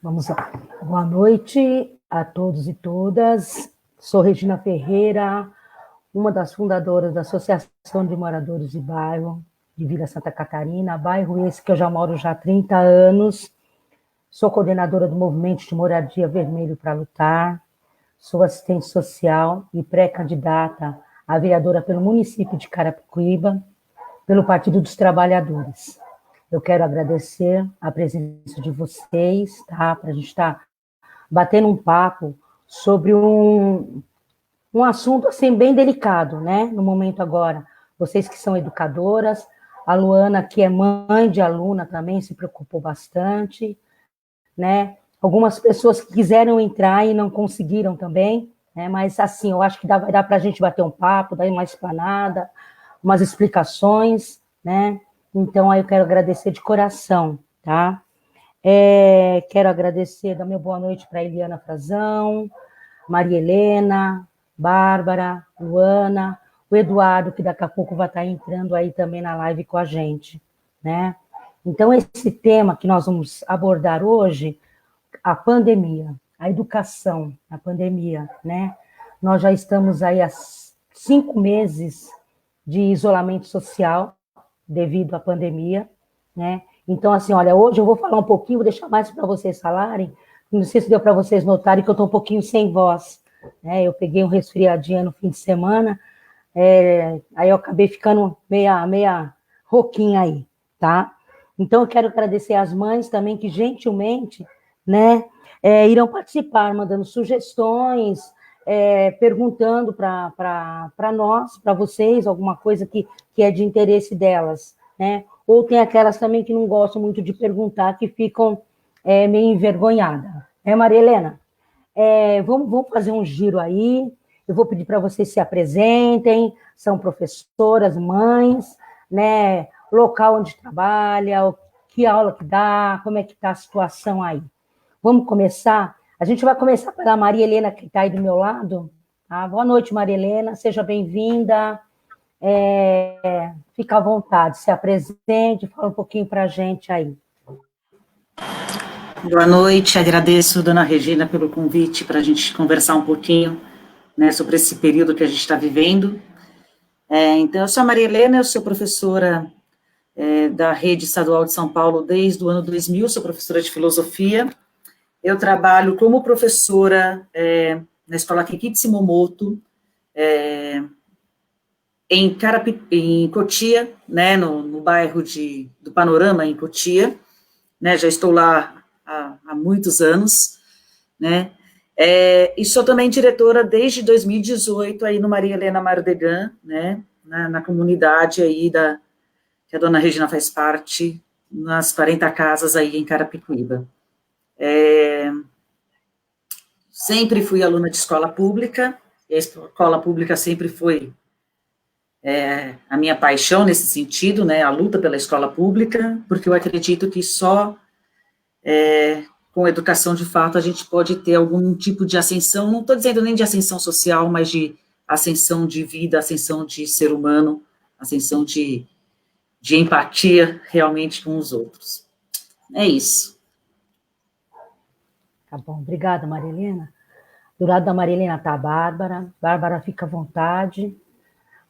Vamos lá. Boa noite a todos e todas. Sou Regina Ferreira, uma das fundadoras da Associação de Moradores de Bairro de Vila Santa Catarina, bairro esse que eu já moro já há 30 anos. Sou coordenadora do Movimento de Moradia Vermelho para Lutar. Sou assistente social e pré-candidata a vereadora pelo município de Carapicuíba, pelo Partido dos Trabalhadores. Eu quero agradecer a presença de vocês, tá? Para a gente estar batendo um papo sobre um assunto assim bem delicado, né? No momento agora, vocês que são educadoras, a Luana, que é mãe de aluna, também se preocupou bastante, né? Algumas pessoas que quiseram entrar e não conseguiram também, né? Mas assim, eu acho que vai dar para a gente bater um papo, dar uma explanada, umas explicações, né? Então, aí eu quero agradecer de coração, tá? Quero agradecer, dar meu boa noite para Eliana Frazão, Maria Helena, Bárbara, Luana, o Eduardo, que daqui a pouco vai estar entrando aí também na live com a gente, né? Então, esse tema que nós vamos abordar hoje, a pandemia, a educação, a pandemia, né? Nós já estamos aí há 5 meses de isolamento social, devido à pandemia, né? Então, assim, olha, hoje eu vou falar um pouquinho, vou deixar mais para vocês falarem, não sei se deu para vocês notarem que eu estou um pouquinho sem voz, né? Eu peguei um resfriadinho no fim de semana, aí eu acabei ficando meia rouquinha aí, tá? Então, eu quero agradecer às mães também que gentilmente, né, irão participar, mandando sugestões, perguntando para nós, para vocês, alguma coisa que é de interesse delas, né? Ou tem aquelas também que não gostam muito de perguntar, que ficam meio envergonhadas. Maria Helena? Vamos fazer um giro aí, eu vou pedir para vocês se apresentem, são professoras, mães, né? Local onde trabalha, que aula que dá, como é que está a situação aí. Vamos começar? A gente vai começar pela Maria Helena, que está aí do meu lado. Tá? Boa noite, Maria Helena, seja bem-vinda. Fica à vontade, se apresente, fala um pouquinho para a gente aí. Boa noite, agradeço, dona Regina, pelo convite para a gente conversar um pouquinho, né, sobre esse período que a gente está vivendo. Então, eu sou a Maria Helena, eu sou professora da Rede Estadual de São Paulo desde o ano 2000, sou professora de filosofia. Eu trabalho como professora na escola Kikitsu Momoto, em Cotia, né, no bairro do Panorama, em Cotia, né, já estou lá há muitos anos, né, e sou também diretora desde 2018 aí no Maria Helena Mardegan, né, na comunidade aí que a dona Regina faz parte, nas 40 casas aí em Carapicuíba. Sempre fui aluna de escola pública, e a escola pública sempre foi a minha paixão nesse sentido, né, a luta pela escola pública, porque eu acredito que só com educação de fato a gente pode ter algum tipo de ascensão, não estou dizendo nem de ascensão social, mas de ascensão de vida, ascensão de ser humano, ascensão de empatia realmente com os outros. É isso. Tá bom, obrigada, Maria Helena. Do lado da Maria Helena está a Bárbara. Bárbara, fica à vontade.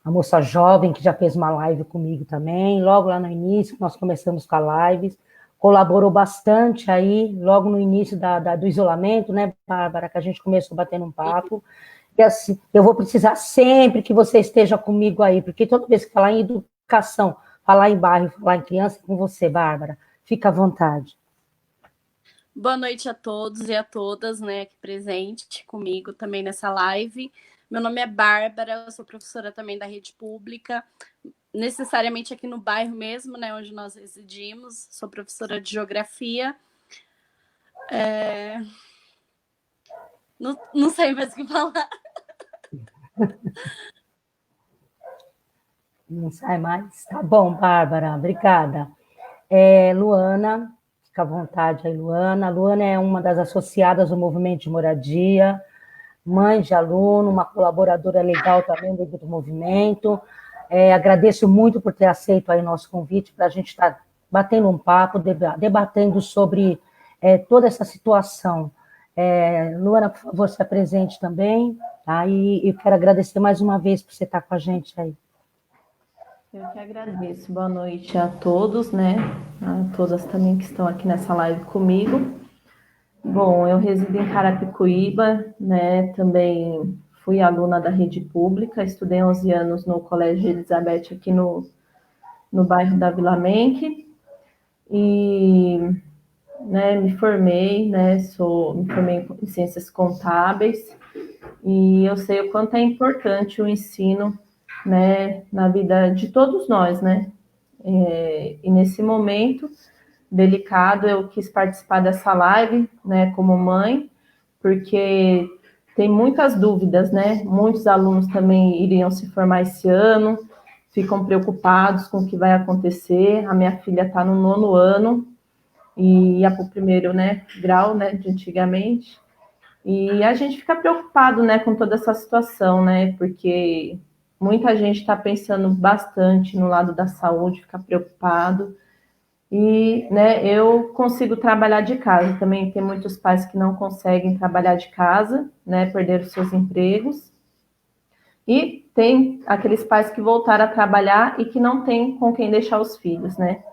A moça jovem que já fez uma live comigo também, logo lá no início, nós começamos com a live, colaborou bastante aí, logo no início do isolamento, né, Bárbara, que a gente começou batendo um papo, e assim, eu vou precisar sempre que você esteja comigo aí, porque toda vez que falar em educação, falar em bairro, falar em criança, é com você, Bárbara, fica à vontade. Boa noite a todos e a todas, né, aqui presente comigo também nessa live. Meu nome é Bárbara, eu sou professora também da rede pública, necessariamente aqui no bairro mesmo, né, onde nós residimos. Sou professora de geografia. Não sei mais o que falar. Não sai mais? Tá bom, Bárbara, obrigada. Luana, fica à vontade aí, Luana. A Luana é uma das associadas do Movimento de Moradia, mãe de aluno, uma colaboradora legal também dentro do movimento. Agradeço muito por ter aceito aí nosso convite para a gente estar batendo um papo, debatendo sobre toda essa situação. Luana, por favor, se apresente também, tá? E eu quero agradecer mais uma vez por você estar com a gente aí. Eu que agradeço. Boa noite a todos, né? A todas também que estão aqui nessa live comigo. Bom, eu resido em Carapicuíba, né? Também fui aluna da rede pública, estudei 11 anos no Colégio Elizabeth aqui no bairro da Vila Menck, e né, me formei, né? Me formei em ciências contábeis, e eu sei o quanto é importante o ensino, né, na vida de todos nós, né? E nesse momento delicado, eu quis participar dessa live, né, como mãe, porque tem muitas dúvidas, né? Muitos alunos também iriam se formar esse ano, ficam preocupados com o que vai acontecer. A minha filha está no 9º ano e ia para o 1º, né, grau, né, de antigamente. E a gente fica preocupado, né, com toda essa situação, né? Porque muita gente está pensando bastante no lado da saúde, fica preocupado. E, né, eu consigo trabalhar de casa. Também tem muitos pais que não conseguem trabalhar de casa, né, perderam seus empregos. E tem aqueles pais que voltaram a trabalhar e que não tem com quem deixar os filhos, né?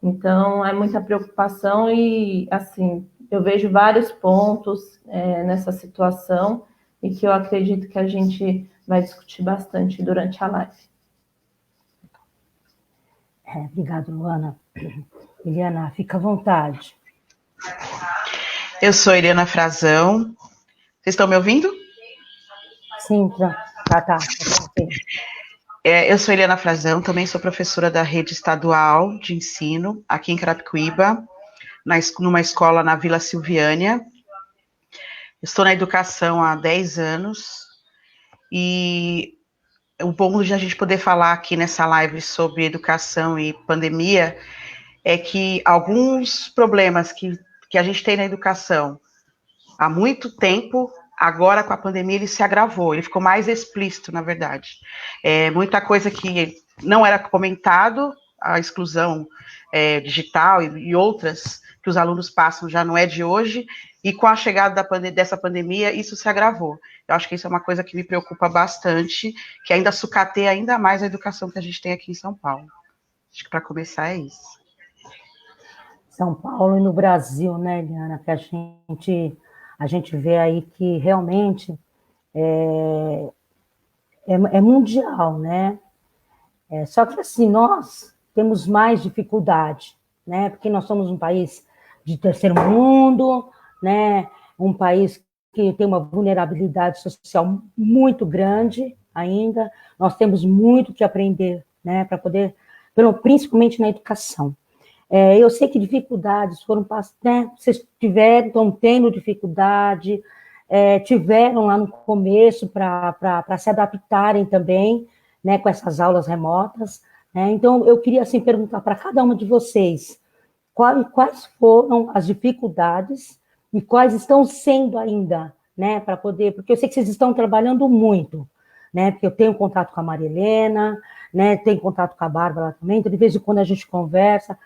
Então, é muita preocupação e, assim, eu vejo vários pontos nessa situação e que eu acredito que a gente vai discutir bastante durante a live. Obrigada, Luana. Eliana, fica à vontade. Eu sou Eliana Frazão. Vocês estão me ouvindo? Sim, tá. Eu sou Eliana Frazão, também sou professora da rede estadual de ensino aqui em Carapicuíba, numa escola na Vila Silviânia. Estou na educação há 10 anos e o bom de a gente poder falar aqui nessa live sobre educação e pandemia é que alguns problemas que a gente tem na educação há muito tempo, agora com a pandemia ele se agravou, ele ficou mais explícito, na verdade. Muita coisa que não era comentado, a exclusão digital e outras que os alunos passam já não é de hoje, e com a chegada dessa pandemia, isso se agravou. Eu acho que isso é uma coisa que me preocupa bastante, que ainda sucateia ainda mais a educação que a gente tem aqui em São Paulo. Acho que para começar é isso. São Paulo e no Brasil, né, Eliana, que a gente vê aí que realmente é mundial, né? Só que assim, nós temos mais dificuldade, né? Porque nós somos um país de terceiro mundo, né? Um país que tem uma vulnerabilidade social muito grande ainda. Nós temos muito que aprender, né? Para poder, principalmente na educação. Eu sei que dificuldades foram, né? Vocês estão tendo dificuldade, tiveram lá no começo para se adaptarem também, né, com essas aulas remotas, né? Então, eu queria assim, perguntar para cada uma de vocês quais foram as dificuldades e quais estão sendo ainda, né, para poder, porque eu sei que vocês estão trabalhando muito, né, porque eu tenho contato com a Maria Helena, né, tenho contato com a Bárbara também, então de vez em quando a gente conversa.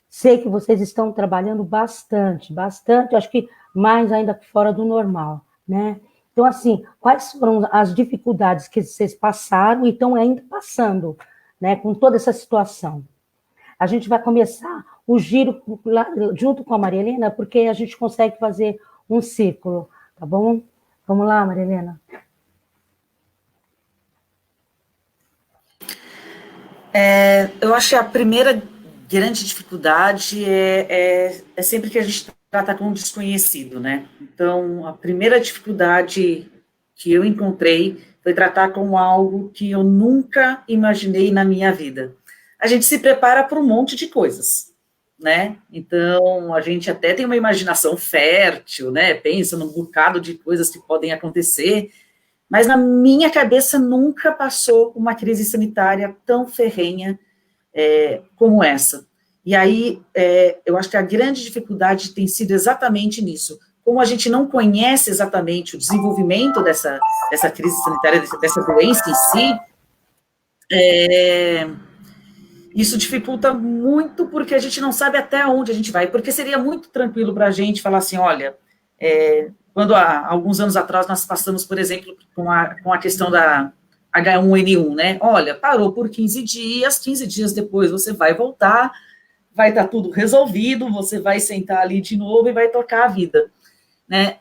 Sei que vocês estão trabalhando bastante, acho que mais ainda que fora do normal, né? Então, assim, quais foram as dificuldades que vocês passaram e estão ainda passando, né, com toda essa situação? A gente vai começar o giro junto com a Maria Helena, porque a gente consegue fazer um círculo, tá bom? Vamos lá, Maria Helena. Eu acho que a primeira grande dificuldade é sempre que a gente trata com um desconhecido, né? Então, a primeira dificuldade que eu encontrei foi tratar com algo que eu nunca imaginei na minha vida. A gente se prepara para um monte de coisas, né? Então, a gente até tem uma imaginação fértil, né? Pensa num bocado de coisas que podem acontecer, mas na minha cabeça nunca passou uma crise sanitária tão ferrenha como essa. E aí, eu acho que a grande dificuldade tem sido exatamente nisso. Como a gente não conhece exatamente o desenvolvimento dessa crise sanitária, dessa doença em si, Isso dificulta muito porque a gente não sabe até onde a gente vai, porque seria muito tranquilo para a gente falar assim, olha, quando há alguns anos atrás nós passamos, por exemplo, com a questão da H1N1, né? Olha, parou por 15 dias depois você vai voltar, vai estar tudo resolvido, você vai sentar ali de novo e vai tocar a vida, né?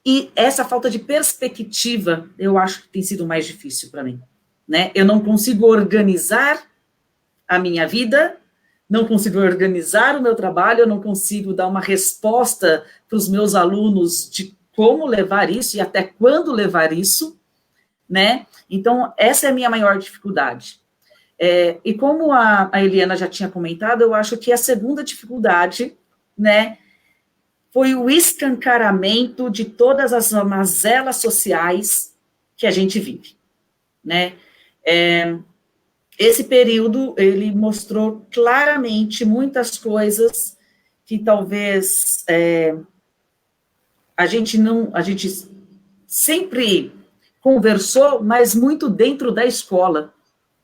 E essa falta de perspectiva, eu acho que tem sido mais difícil para mim, né? Eu não consigo organizar a minha vida, não consigo organizar o meu trabalho, eu não consigo dar uma resposta para os meus alunos de como levar isso e até quando levar isso, né? Então, essa é a minha maior dificuldade. E como a Eliana já tinha comentado, eu acho que a segunda dificuldade, né, foi o escancaramento de todas as mazelas sociais que a gente vive, né? Esse período, ele mostrou claramente muitas coisas que talvez a gente sempre conversou, mas muito dentro da escola,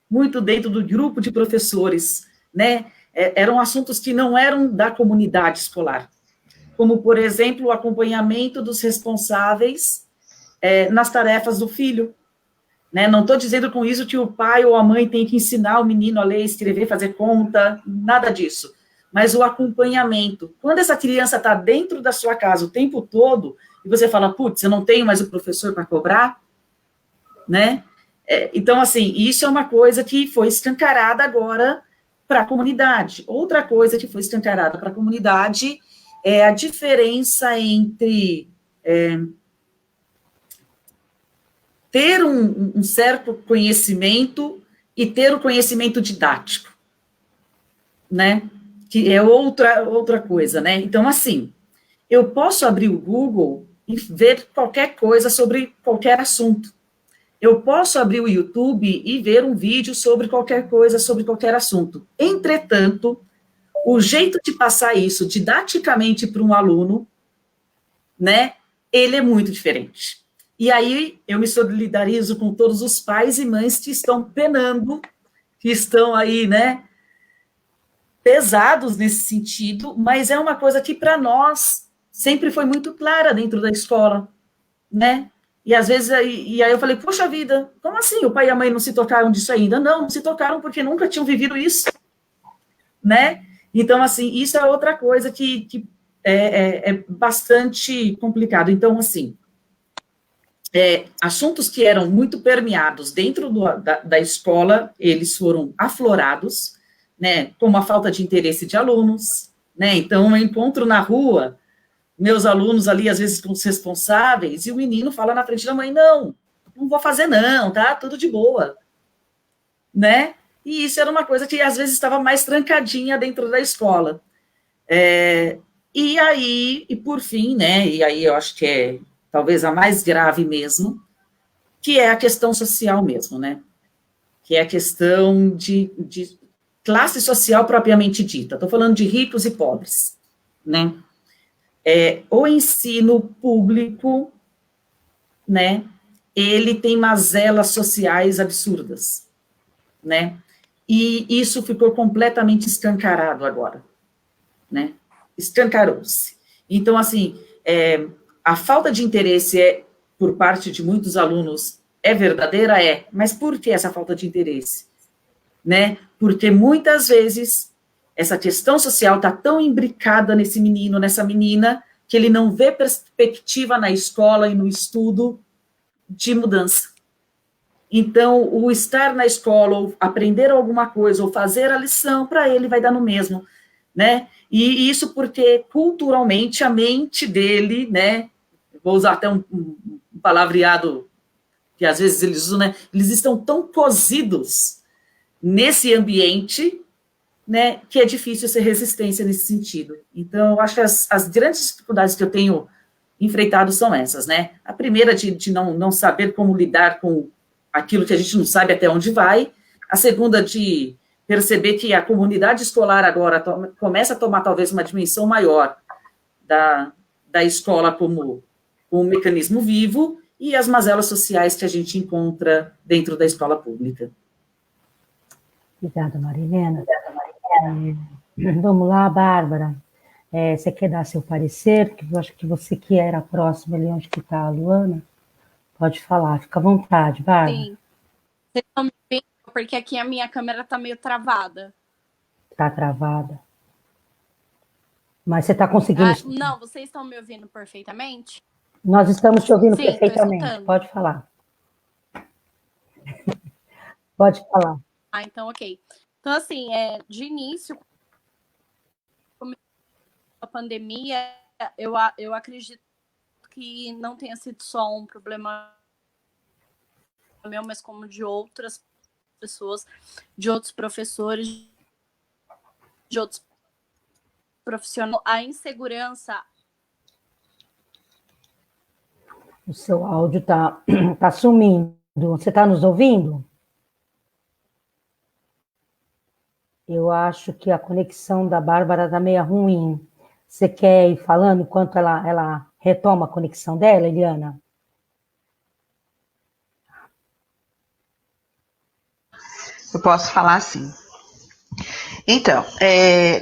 muito dentro do grupo de professores, né? Eram assuntos que não eram da comunidade escolar, como, por exemplo, o acompanhamento dos responsáveis nas tarefas do filho, né? Não estou dizendo com isso que o pai ou a mãe tem que ensinar o menino a ler, escrever, fazer conta, nada disso. Mas o acompanhamento. Quando essa criança está dentro da sua casa o tempo todo, e você fala, putz, eu não tenho mais o professor para cobrar, né? Então, assim, isso é uma coisa que foi escancarada agora para a comunidade. Outra coisa que foi escancarada para a comunidade é a diferença entre ter um certo conhecimento e ter o conhecimento didático, né? Que é outra coisa, né? Então, assim, eu posso abrir o Google e ver qualquer coisa sobre qualquer assunto. Eu posso abrir o YouTube e ver um vídeo sobre qualquer coisa, sobre qualquer assunto. Entretanto, o jeito de passar isso didaticamente para um aluno, né, ele é muito diferente. E aí, eu me solidarizo com todos os pais e mães que estão penando, que estão aí, né, pesados nesse sentido, mas é uma coisa que, para nós, sempre foi muito clara dentro da escola, né? E às vezes, aí eu falei, poxa vida, como assim o pai e a mãe não se tocaram disso ainda? Não se tocaram porque nunca tinham vivido isso, né? Então, assim, isso é outra coisa que é bastante complicado. Então, assim, assuntos que eram muito permeados dentro da escola, eles foram aflorados, né, como a falta de interesse de alunos, né? Então, eu encontro na rua meus alunos ali, às vezes, com os responsáveis, e o menino fala na frente da mãe, não vou fazer não, tá, tudo de boa, né? E isso era uma coisa que, às vezes, estava mais trancadinha dentro da escola. E aí, e por fim, né, e aí eu acho que é talvez a mais grave mesmo, que é a questão social mesmo, né? Que é a questão de classe social propriamente dita. Estou falando de ricos e pobres, né? O ensino público, né, ele tem mazelas sociais absurdas, né, e isso ficou completamente escancarado agora, né, escancarou-se. Então, assim, a falta de interesse por parte de muitos alunos é verdadeira? Mas por que essa falta de interesse? Né, porque muitas vezes essa questão social está tão imbricada nesse menino, nessa menina, que ele não vê perspectiva na escola e no estudo de mudança. Então, o estar na escola, ou aprender alguma coisa, ou fazer a lição, para ele vai dar no mesmo, né? E isso porque, culturalmente, a mente dele, né, vou usar até um palavreado que às vezes eles usam, né, eles estão tão cozidos nesse ambiente, né, que é difícil ser resistência nesse sentido. Então, eu acho que as grandes dificuldades que eu tenho enfrentado são essas, né? A primeira, de não saber como lidar com aquilo que a gente não sabe até onde vai. A segunda, de perceber que a comunidade escolar agora começa a tomar talvez uma dimensão maior da escola como um mecanismo vivo, e as mazelas sociais que a gente encontra dentro da escola pública. Obrigada, Marilena. Vamos lá, Bárbara. Você quer dar seu parecer? Que eu acho que você que era a próxima ali onde que está a Luana. Pode falar, fica à vontade, Bárbara. Sim. Vocês estão me vendo? Porque aqui a minha câmera está meio travada. Está travada. Mas você está conseguindo... Não, vocês estão me ouvindo perfeitamente? Nós estamos te ouvindo Sim, perfeitamente. Pode falar. Pode falar. Então, ok. Então, assim, de início, a pandemia, eu acredito que não tenha sido só um problema meu, mas como de outras pessoas, de outros professores, de outros profissionais. A insegurança... O seu áudio tá sumindo. Você está nos ouvindo? Eu acho que a conexão da Bárbara está meio ruim. Você quer ir falando enquanto ela retoma a conexão dela, Eliana? Eu posso falar sim. Então,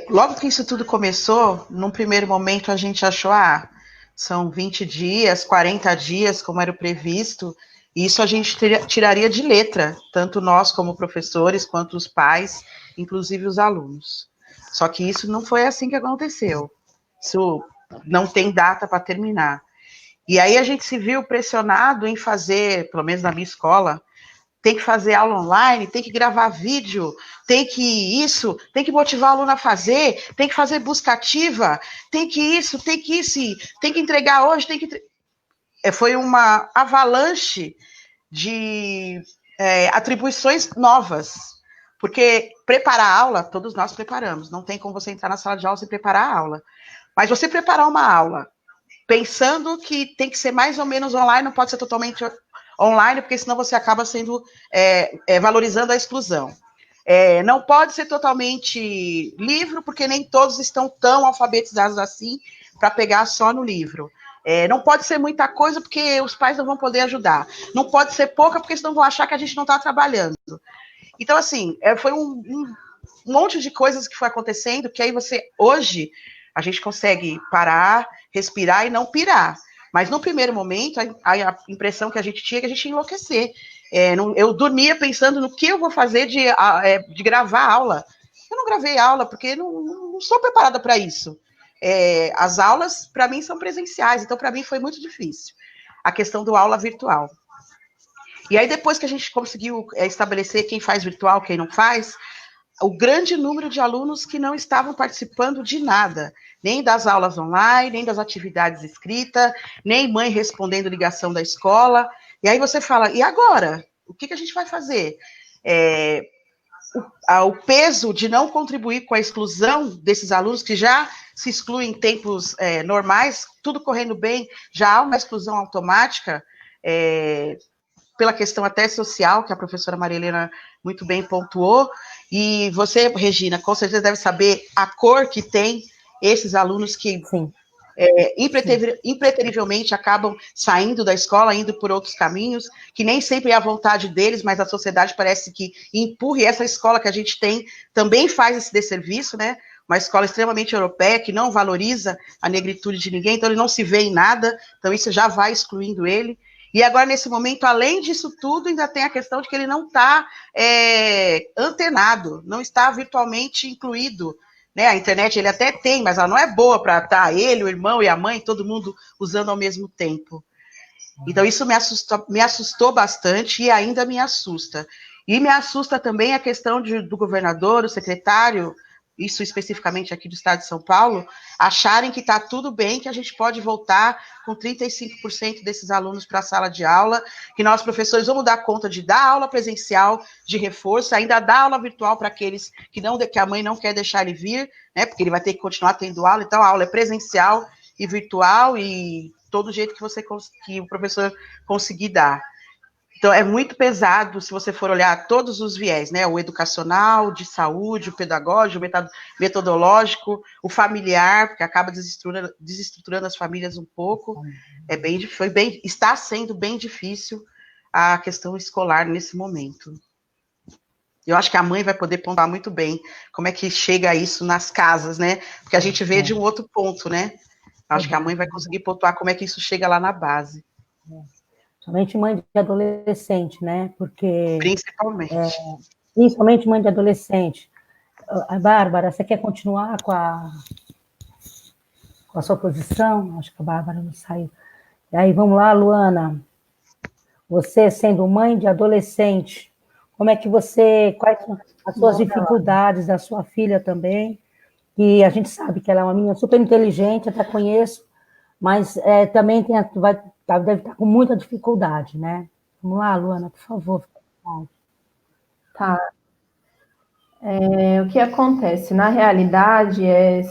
logo que isso tudo começou, num primeiro momento a gente achou, são 20 dias, 40 dias, como era o previsto, e isso a gente tiraria de letra, tanto nós como professores, quanto os pais, inclusive os alunos. Só que isso não foi assim que aconteceu. Isso não tem data para terminar. E aí a gente se viu pressionado em fazer, pelo menos na minha escola, tem que fazer aula online, tem que gravar vídeo, tem que tem que motivar o aluno a fazer, tem que fazer busca ativa, tem que tem que entregar hoje, Foi uma avalanche de atribuições novas, porque preparar a aula, todos nós preparamos, não tem como você entrar na sala de aula sem preparar a aula, mas você preparar uma aula pensando que tem que ser mais ou menos online, não pode ser totalmente online, porque senão você acaba sendo valorizando a exclusão. Não pode ser totalmente livro, porque nem todos estão tão alfabetizados assim para pegar só no livro. Não pode ser muita coisa, porque os pais não vão poder ajudar. Não pode ser pouca, porque senão vão achar que a gente não está trabalhando. Então, assim, foi um monte de coisas que foi acontecendo, que aí hoje, a gente consegue parar, respirar e não pirar. Mas no primeiro momento, a impressão que a gente tinha é que a gente ia enlouquecer. Eu dormia pensando no que eu vou fazer de gravar aula. Eu não gravei aula, porque não sou preparada para isso. As aulas, para mim, são presenciais, então, para mim, foi muito difícil. A questão do aula virtual. E aí, depois que a gente conseguiu estabelecer quem faz virtual, quem não faz, o grande número de alunos que não estavam participando de nada, nem das aulas online, nem das atividades escritas, nem mãe respondendo ligação da escola. E aí você fala, e agora? O que a gente vai fazer? O peso de não contribuir com a exclusão desses alunos que já se excluem em tempos normais, tudo correndo bem, já há uma exclusão automática, pela questão até social, que a professora Maria Helena muito bem pontuou, e você, Regina, com certeza deve saber a cor que tem esses alunos que impreterivelmente acabam saindo da escola, indo por outros caminhos, que nem sempre é a vontade deles, mas a sociedade parece que empurra, e essa escola que a gente tem também faz esse desserviço, né? Uma escola extremamente europeia, que não valoriza a negritude de ninguém, então ele não se vê em nada, então isso já vai excluindo ele. E agora, nesse momento, além disso tudo, ainda tem a questão de que ele não está antenado, não está virtualmente incluído, né? A internet ele até tem, mas ela não é boa para estar ele, o irmão e a mãe, todo mundo usando ao mesmo tempo. Então, isso me assustou bastante e ainda me assusta. E me assusta também a questão do governador, o secretário, isso especificamente aqui do estado de São Paulo, acharem que está tudo bem, que a gente pode voltar com 35% desses alunos para a sala de aula, que nós, professores, vamos dar conta de dar aula presencial de reforço, ainda dar aula virtual para aqueles que a mãe não quer deixar ele vir, né, porque ele vai ter que continuar tendo aula, então a aula é presencial e virtual, e todo jeito que o professor conseguir dar. Então, é muito pesado se você for olhar todos os viés, né? O educacional, de saúde, o pedagógico, o metodológico, o familiar, porque acaba desestruturando as famílias um pouco. Está sendo bem difícil a questão escolar nesse momento. Eu acho que a mãe vai poder pontuar muito bem como é que chega isso nas casas, né? Porque a gente vê de um outro ponto, né? Acho que a mãe vai conseguir pontuar como é que isso chega lá na base. Somente mãe de adolescente, né? Porque, Principalmente. principalmente mãe de adolescente. Bárbara, você quer continuar com a sua posição? Acho que a Bárbara não saiu. E aí, vamos lá, Luana. Você, sendo mãe de adolescente, como é que quais são as suas dificuldades, da sua filha também? Que a gente sabe que ela é uma menina super inteligente, até conheço, mas também deve estar com muita dificuldade, né? Vamos lá, Luana, por favor. Tá. O que acontece? Na realidade,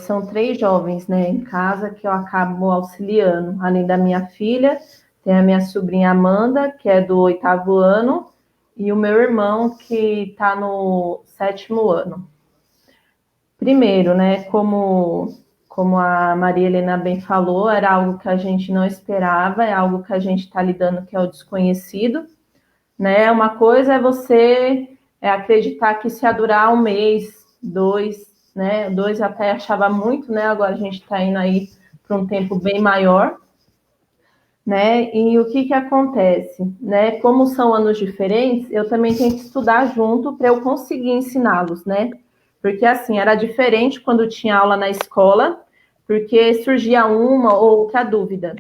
são 3 jovens, né, em casa que eu acabo auxiliando. Além da minha filha, tem a minha sobrinha Amanda, que é do 8º ano, e o meu irmão, que está no 7º ano. Primeiro, né, como a Maria Helena bem falou, era algo que a gente não esperava, é algo que a gente está lidando, que é o desconhecido, né? Uma coisa é você acreditar que isso ia durar 1 mês, 2, né? 2 até achava muito, né? Agora a gente está indo aí para um tempo bem maior, né? E o que acontece, né? Como são anos diferentes, eu também tenho que estudar junto para eu conseguir ensiná-los, né? Porque assim, era diferente quando tinha aula na escola, porque surgia uma ou outra dúvida.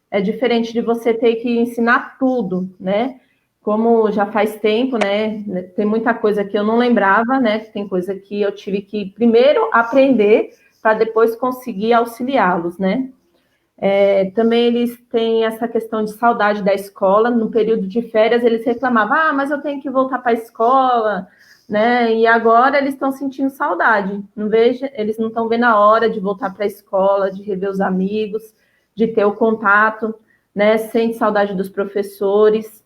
É diferente de você ter que ensinar tudo, né? Como já faz tempo, né? Tem muita coisa que eu não lembrava, né? Tem coisa que eu tive que primeiro aprender para depois conseguir auxiliá-los, né? Também eles têm essa questão de saudade da escola. No período de férias, eles reclamavam, mas eu tenho que voltar para a escola, né? E agora eles estão sentindo saudade. Eles não estão vendo a hora de voltar para a escola, de rever os amigos, de ter o contato, né? Sente saudade dos professores.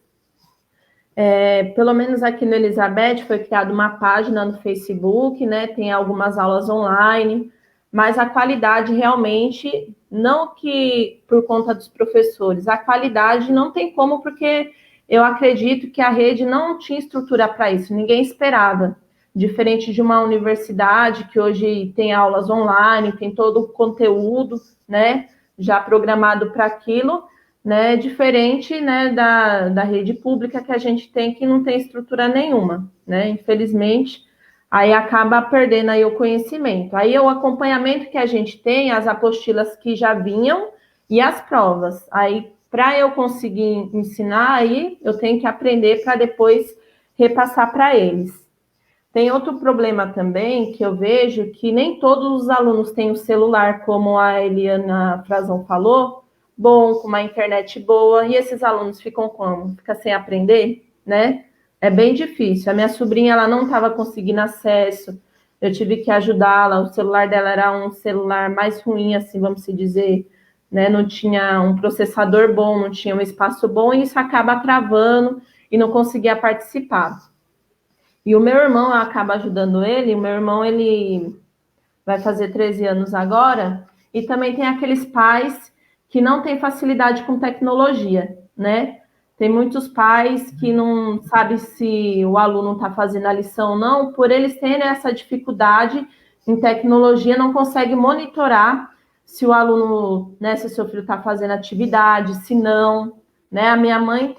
Pelo menos aqui no Elizabeth foi criada uma página no Facebook, né? Tem algumas aulas online, mas a qualidade realmente, não que por conta dos professores, a qualidade não tem como, porque eu acredito que a rede não tinha estrutura para isso, ninguém esperava. Diferente de uma universidade que hoje tem aulas online, tem todo o conteúdo, né, já programado para aquilo, né, diferente, né, da rede pública que a gente tem, que não tem estrutura nenhuma, né, infelizmente, aí acaba perdendo aí o conhecimento. Aí o acompanhamento que a gente tem, as apostilas que já vinham e as provas. Aí, para eu conseguir ensinar, aí eu tenho que aprender para depois repassar para eles. Tem outro problema também que eu vejo, que nem todos os alunos têm o celular, como a Eliana Frazão falou, bom, com uma internet boa, e esses alunos ficam como? Fica sem aprender, né? É bem difícil. A minha sobrinha, ela não estava conseguindo acesso, eu tive que ajudá-la, o celular dela era um celular mais ruim, assim, vamos se dizer, né? Não tinha um processador bom, não tinha um espaço bom, e isso acaba travando e não conseguia participar. E o meu irmão acaba ajudando ele. O meu irmão, ele vai fazer 13 anos agora, e também tem aqueles pais que não têm facilidade com tecnologia, né? Tem muitos pais que não sabem se o aluno está fazendo a lição ou não, por eles terem essa dificuldade em tecnologia, não consegue monitorar se o aluno, né, se o seu filho está fazendo atividade, se não, né? A minha mãe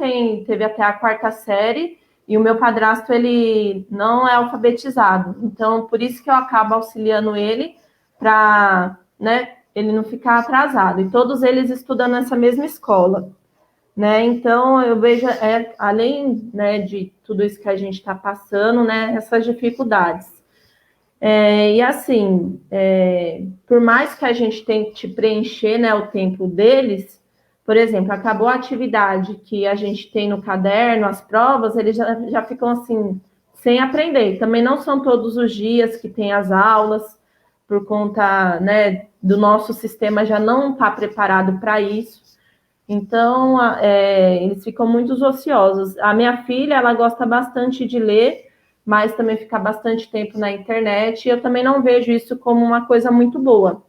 teve até a 4ª série, e o meu padrasto, ele não é alfabetizado. Então, por isso que eu acabo auxiliando ele para, né, ele não ficar atrasado. E todos eles estudam nessa mesma escola, né? Então, eu vejo, além, né, de tudo isso que a gente está passando, né, essas dificuldades. E assim, por mais que a gente tente preencher, né, o tempo deles, por exemplo, acabou a atividade que a gente tem no caderno, as provas, eles já ficam assim, sem aprender. Também não são todos os dias que tem as aulas, por conta, né, do nosso sistema já não estar preparado para isso. Então, eles ficam muito ociosos. A minha filha, ela gosta bastante de ler, mas também fica bastante tempo na internet, e eu também não vejo isso como uma coisa muito boa.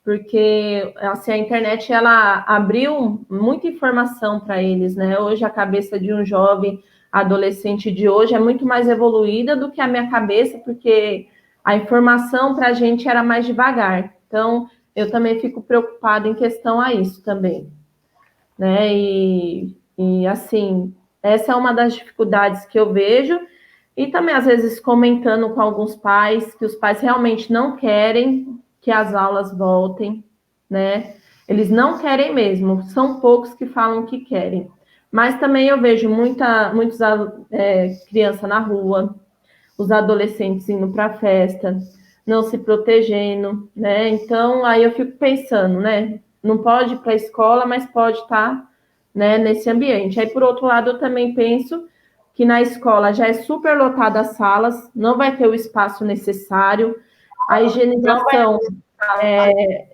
Porque assim, a internet, ela abriu muita informação para eles, né? Hoje a cabeça de um jovem adolescente de hoje é muito mais evoluída do que a minha cabeça, porque a informação para a gente era mais devagar. Então, eu também fico preocupada em questão a isso também, né? E assim, essa é uma das dificuldades que eu vejo, e também às vezes comentando com alguns pais, que os pais realmente não querem que as aulas voltem, né? Eles não querem mesmo, são poucos que falam que querem. Mas também eu vejo muitos crianças na rua, os adolescentes indo para a festa, não se protegendo, né? Então, aí eu fico pensando, né? Não pode ir para a escola, mas pode estar, né, nesse ambiente. Aí, por outro lado, eu também penso que na escola já é super lotada as salas, não vai ter o espaço necessário, a higienização,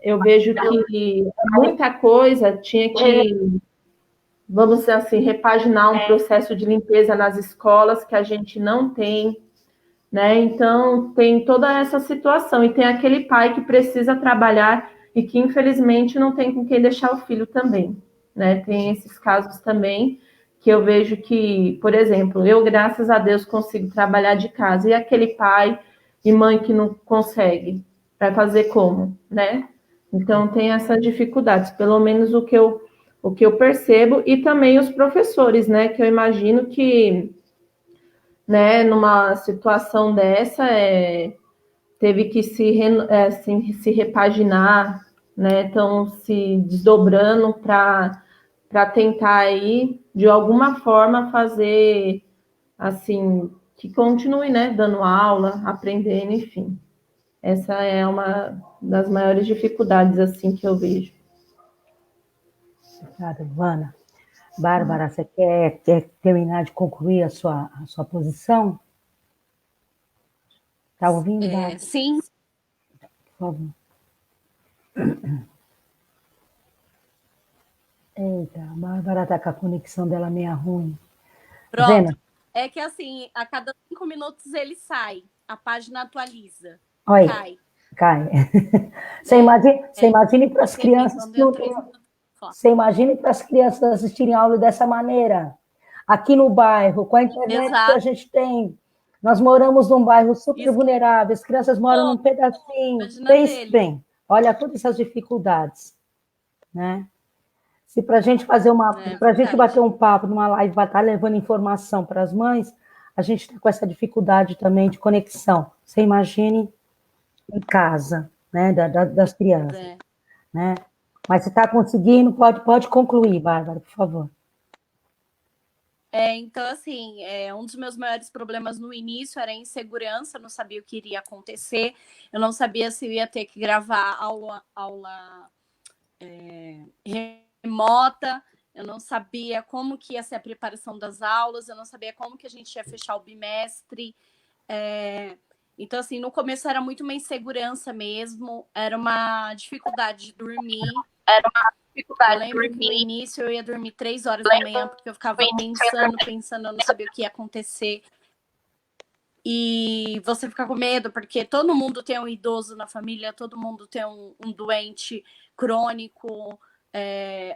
eu vejo que muita coisa tinha que, vamos dizer assim, repaginar um processo de limpeza nas escolas que a gente não tem, né? Então, tem toda essa situação. E tem aquele pai que precisa trabalhar e que, infelizmente, não tem com quem deixar o filho também, né? Tem esses casos também que eu vejo que, por exemplo, eu, graças a Deus, consigo trabalhar de casa. E aquele pai e mãe que não consegue, vai fazer como, né? Então, tem essas dificuldades, pelo menos o que eu percebo. E também os professores, né? Que eu imagino que, né, numa situação dessa, teve que se repaginar, né, estão se desdobrando para tentar aí, de alguma forma, fazer, assim, que continue, né, dando aula, aprendendo, enfim. Essa é uma das maiores dificuldades, assim, que eu vejo. Obrigada, Ivana. Bárbara, você quer terminar de concluir a sua posição? Está ouvindo, Bárbara? Sim. Por favor. Eita, a Bárbara está com a conexão dela meio ruim. Pronto. Vendo? É que assim, a cada 5 minutos ele sai, a página atualiza. Olha, cai. Você imagine para as crianças. Você imagine para as crianças assistirem aula dessa maneira. Aqui no bairro, com a internet que a gente tem. Nós moramos num bairro super vulnerável, as crianças moram num pedacinho. Pense bem, olha todas essas dificuldades, né? Se para a gente para a gente bater um papo numa live, vai estar levando informação para as mães, a gente está com essa dificuldade também de conexão. Você imagine em casa, né, das crianças, né? Mas você está conseguindo, pode concluir, Bárbara, por favor. Então, assim, um dos meus maiores problemas no início era a insegurança, eu não sabia o que iria acontecer, eu não sabia se eu ia ter que gravar aula remota, eu não sabia como que ia ser a preparação das aulas, eu não sabia como que a gente ia fechar o bimestre. Então, assim, no começo era muito uma insegurança mesmo, era uma dificuldade de dormir. Eu lembro que no início eu ia dormir 3 horas da manhã, porque eu ficava pensando, eu não sabia o que ia acontecer. E você fica com medo, porque todo mundo tem um idoso na família, todo mundo tem um doente crônico,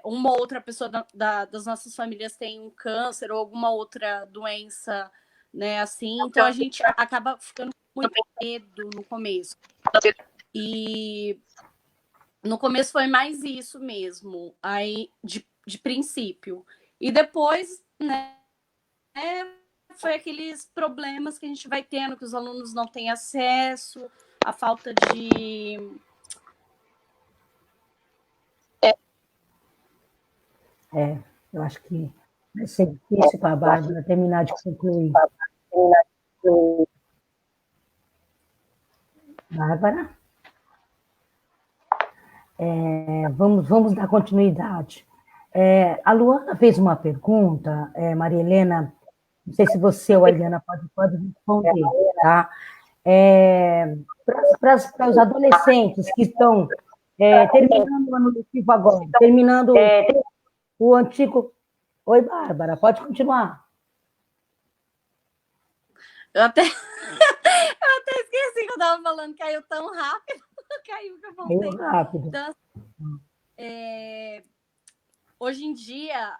uma outra pessoa das nossas famílias tem um câncer ou alguma outra doença, né, assim. Então a gente acaba ficando com muito medo no começo. E no começo foi mais isso mesmo, aí de princípio. E depois, né, foi aqueles problemas que a gente vai tendo, que os alunos não têm acesso, a falta de... Eu acho que vai ser difícil para a Bárbara terminar de concluir. Bárbara? Vamos dar continuidade. A Luana fez uma pergunta, Maria Helena, não sei se você ou a Eliana pode responder, tá? Para os adolescentes que estão terminando o ano letivo agora, terminando o antigo... Oi, Bárbara, pode continuar. Eu até esqueci que eu estava falando, caiu tão rápido. Caiu que eu voltei. Caiu rápido. Então, hoje em dia,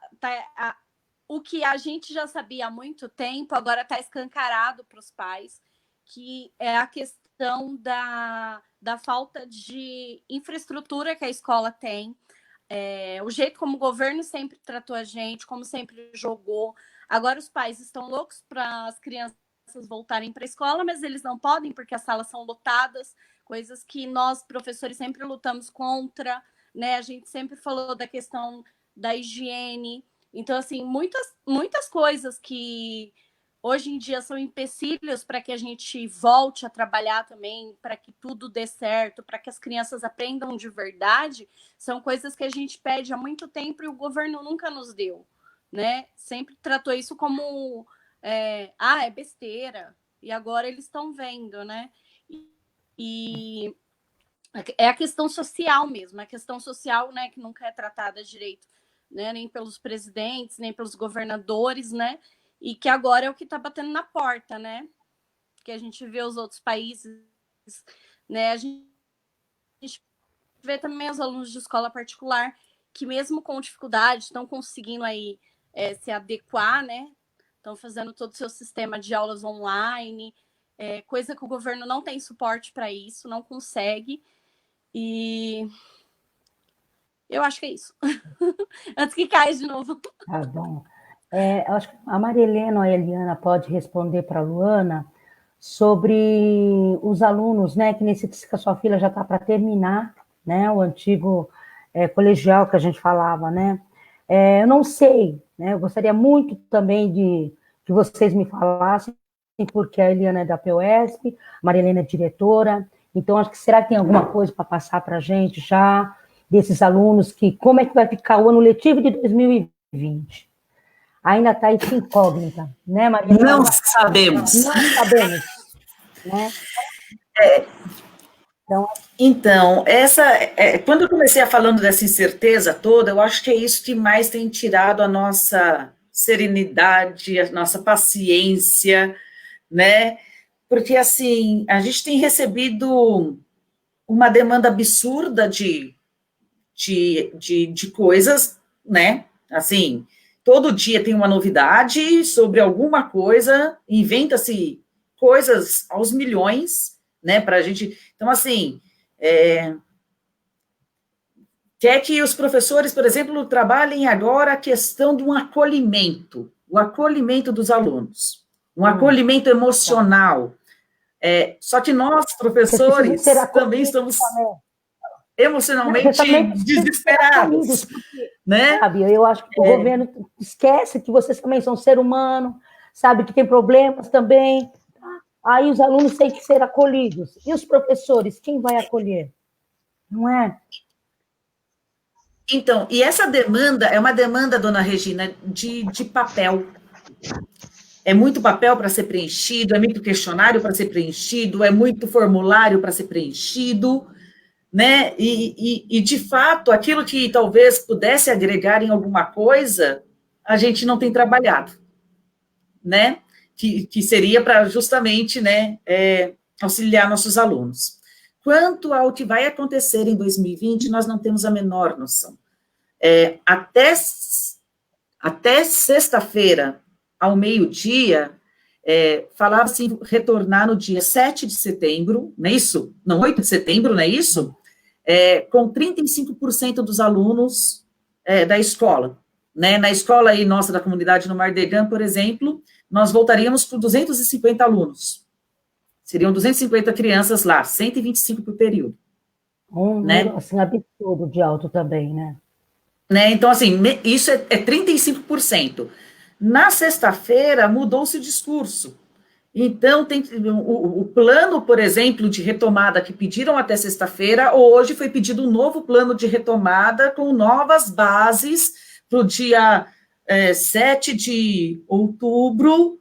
o que a gente já sabia há muito tempo, agora está escancarado para os pais, que é a questão da falta de infraestrutura que a escola tem, o jeito como o governo sempre tratou a gente, como sempre jogou. Agora os pais estão loucos para as crianças voltarem para a escola, mas eles não podem porque as salas são lotadas, coisas que nós, professores, sempre lutamos contra, né? A gente sempre falou da questão da higiene. Então, assim, muitas coisas que hoje em dia são empecilhos para que a gente volte a trabalhar também, para que tudo dê certo, para que as crianças aprendam de verdade, são coisas que a gente pede há muito tempo e o governo nunca nos deu, né? Sempre tratou isso como é besteira, e agora eles estão vendo, né? E é a questão social mesmo, a questão social, né, que nunca é tratada direito, né, nem pelos presidentes, nem pelos governadores, né, e que agora é o que está batendo na porta, né, que a gente vê os outros países, né, a gente vê também os alunos de escola particular que mesmo com dificuldade estão conseguindo aí se adequar, né, estão fazendo todo o seu sistema de aulas online, coisa que o governo não tem suporte para isso, não consegue. E eu acho que é isso. Antes que caia de novo. Tá bom. Acho que a Maria Helena ou a Eliana pode responder para a Luana sobre os alunos, né, que nesse que a sua filha já está para terminar, né, o antigo colegial que a gente falava, né. Eu não sei, né, eu gostaria muito também de que vocês me falassem, porque a Eliana é da PUESP, a Maria Helena é diretora, então acho que será que tem alguma coisa para passar para a gente já, desses alunos, que como é que vai ficar o ano letivo de 2020? Ainda está isso incógnita, né, Maria? Não sabemos. Não sabemos, né? Então, quando eu comecei a falando dessa incerteza toda, eu acho que é isso que mais tem tirado a nossa serenidade, a nossa paciência, né? Porque, assim, a gente tem recebido uma demanda absurda de coisas, né? Assim, todo dia tem uma novidade sobre alguma coisa, inventa-se coisas aos milhões, né, para a gente. Então, assim, quer que os professores, por exemplo, trabalhem agora a questão do acolhimento, o acolhimento dos alunos, um acolhimento emocional. Só que nós, professores, também estamos emocionalmente desesperados, né? Sabe, eu acho que o governo esquece que vocês também são ser humano, sabe, que tem problemas também. Aí os alunos têm que ser acolhidos. E os professores, quem vai acolher? Não é? Então, e essa demanda é uma demanda, dona Regina, de papel. É muito papel para ser preenchido, é muito questionário para ser preenchido, é muito formulário para ser preenchido, né? E, de fato, aquilo que talvez pudesse agregar em alguma coisa, a gente não tem trabalhado, né? Que seria para justamente, né, auxiliar nossos alunos. Quanto ao que vai acontecer em 2020, nós não temos a menor noção. Até sexta-feira, ao meio-dia, falava-se retornar no dia 7 de setembro, não é isso? Não, 8 de setembro, não é isso? Com 35% dos alunos da escola. Né? Na escola aí nossa da comunidade no Mardegan, por exemplo, nós voltaríamos com 250 alunos. Seriam 250 crianças lá, 125 por período. Né? Assim, absurdo de alto também, né? Então, assim, isso é 35%. Na sexta-feira, mudou-se o discurso. Então, tem o plano, por exemplo, de retomada que pediram até sexta-feira, hoje foi pedido um novo plano de retomada com novas bases para o dia 7 de outubro,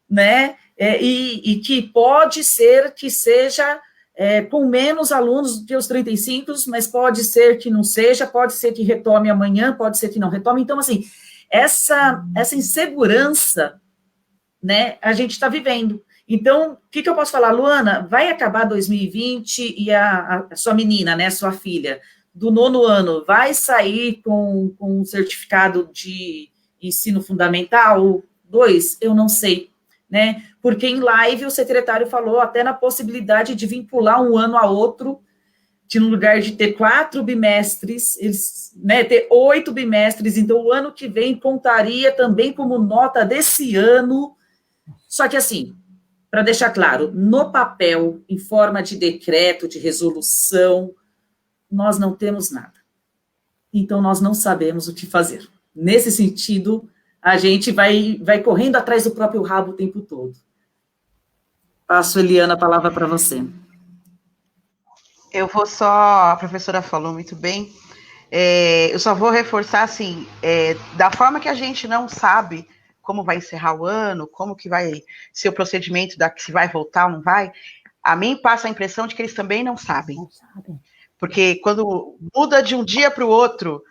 né? E que pode ser que seja com menos alunos que os 35, mas pode ser que não seja, pode ser que retome amanhã, pode ser que não retome. Então, assim, essa insegurança, né, a gente está vivendo. Então, o que eu posso falar, Luana? Vai acabar 2020 e a sua menina, né, sua filha, do 9º ano, vai sair com um certificado de ensino fundamental 2, eu não sei, né? Porque em live o secretário falou até na possibilidade de vincular um ano a outro, de no lugar de ter 4 bimestres, eles, né, ter 8 bimestres, então o ano que vem contaria também como nota desse ano. Só que assim, para deixar claro, no papel, em forma de decreto, de resolução, nós não temos nada. Então, nós não sabemos o que fazer. Nesse sentido, a gente vai correndo atrás do próprio rabo o tempo todo. Passo, Eliana, a palavra para você. Eu vou só, a professora falou muito bem, eu só vou reforçar, assim, da forma que a gente não sabe como vai encerrar o ano, como que vai ser o procedimento, se vai voltar ou não vai, a mim passa a impressão de que eles também não sabem. Não sabem. Porque quando muda de um dia para o outro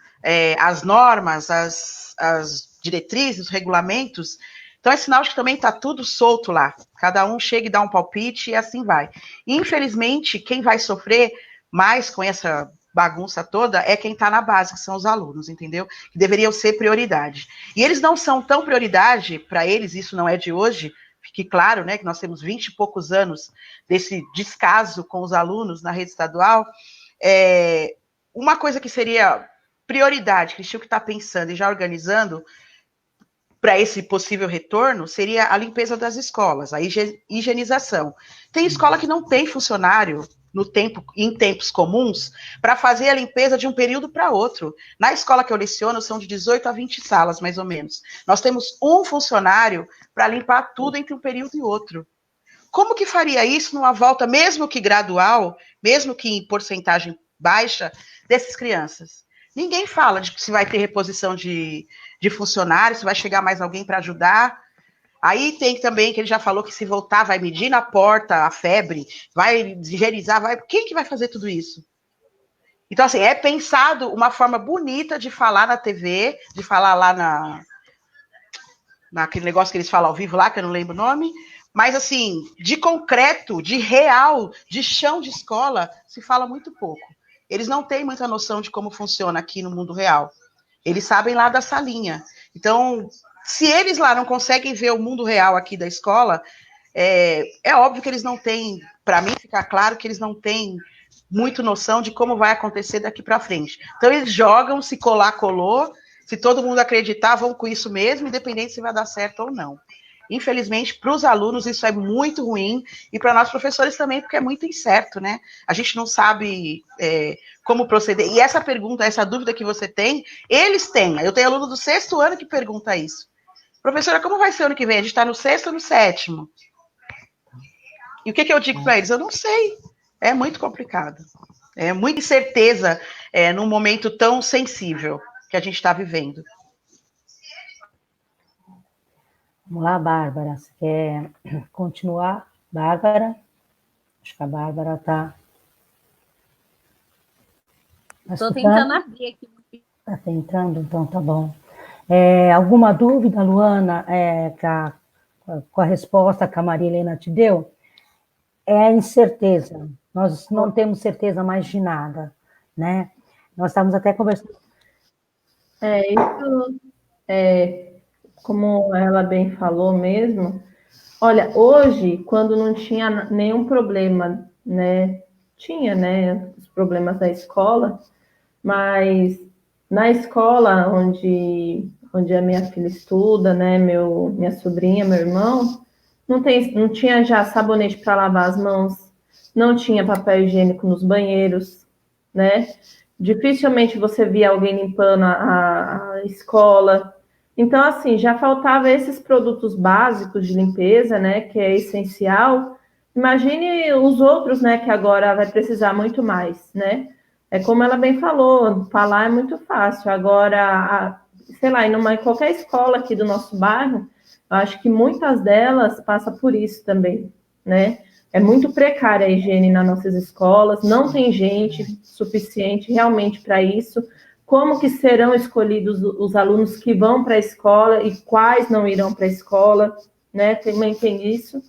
as normas, as diretrizes, os regulamentos, então é sinal de que também está tudo solto lá. Cada um chega e dá um palpite e assim vai. E, infelizmente, quem vai sofrer mais com essa bagunça toda é quem está na base, que são os alunos, entendeu? Que deveriam ser prioridade. E eles não são tão prioridade, para eles isso não é de hoje, fique claro, né, que nós temos 20 e poucos anos desse descaso com os alunos na rede estadual. Uma coisa que seria prioridade, que eles tinham que estar pensando e já organizando para esse possível retorno, seria a limpeza das escolas, a higienização. Tem escola que não tem funcionário em tempos comuns para fazer a limpeza de um período para outro. Na escola que eu leciono, são de 18 a 20 salas, mais ou menos. Nós temos um funcionário para limpar tudo entre um período e outro. Como que faria isso numa volta, mesmo que gradual, mesmo que em porcentagem baixa, dessas crianças? Ninguém fala de se vai ter reposição de funcionários, se vai chegar mais alguém para ajudar. Aí tem também que ele já falou que se voltar vai medir na porta a febre, vai higienizar, quem que vai fazer tudo isso? Então, assim, é pensado uma forma bonita de falar na TV, de falar lá naquele negócio que eles falam ao vivo lá, que eu não lembro o nome, mas, assim, de concreto, de real, de chão de escola, se fala muito pouco. Eles não têm muita noção de como funciona aqui no mundo real. Eles sabem lá da salinha. Então, se eles lá não conseguem ver o mundo real aqui da escola, é óbvio que eles não têm, para mim ficar claro que eles não têm muito noção de como vai acontecer daqui para frente. Então, eles jogam, se colar, colou, se todo mundo acreditar, vão com isso mesmo, independente se vai dar certo ou não. Infelizmente, para os alunos isso é muito ruim, e para nós professores também, porque é muito incerto, né? A gente não sabe como proceder. E essa pergunta, essa dúvida que você tem, eles têm. Eu tenho aluno do 6º ano que pergunta isso. Professora, como vai ser o ano que vem? A gente está no 6º ou no 7º? E o que eu digo para eles? Eu não sei. É muito complicado. É muita incerteza num momento tão sensível que a gente está vivendo. Vamos lá, Bárbara. Você quer continuar? Bárbara? Acho que a Bárbara está... Estou tentando abrir aqui. Está tentando? Então tá bom. Alguma dúvida, Luana, com a resposta que a Maria Helena te deu? É a incerteza. Nós não temos certeza mais de nada, né? Nós estávamos até conversando... Como ela bem falou mesmo, olha, hoje, quando não tinha nenhum problema, né, tinha, né, os problemas da escola, mas na escola onde a minha filha estuda, né, minha sobrinha, meu irmão, não tinha já sabonete para lavar as mãos, não tinha papel higiênico nos banheiros, né, dificilmente você via alguém limpando a escola. Então, assim, já faltava esses produtos básicos de limpeza, né, que é essencial. Imagine os outros, né, que agora vai precisar muito mais, né? É como ela bem falou, falar é muito fácil. Agora, sei lá, em qualquer escola aqui do nosso bairro, eu acho que muitas delas passam por isso também, né? É muito precária a higiene nas nossas escolas, não tem gente suficiente realmente para isso. Como que serão escolhidos os alunos que vão para a escola e quais não irão para a escola, né? Também tem isso,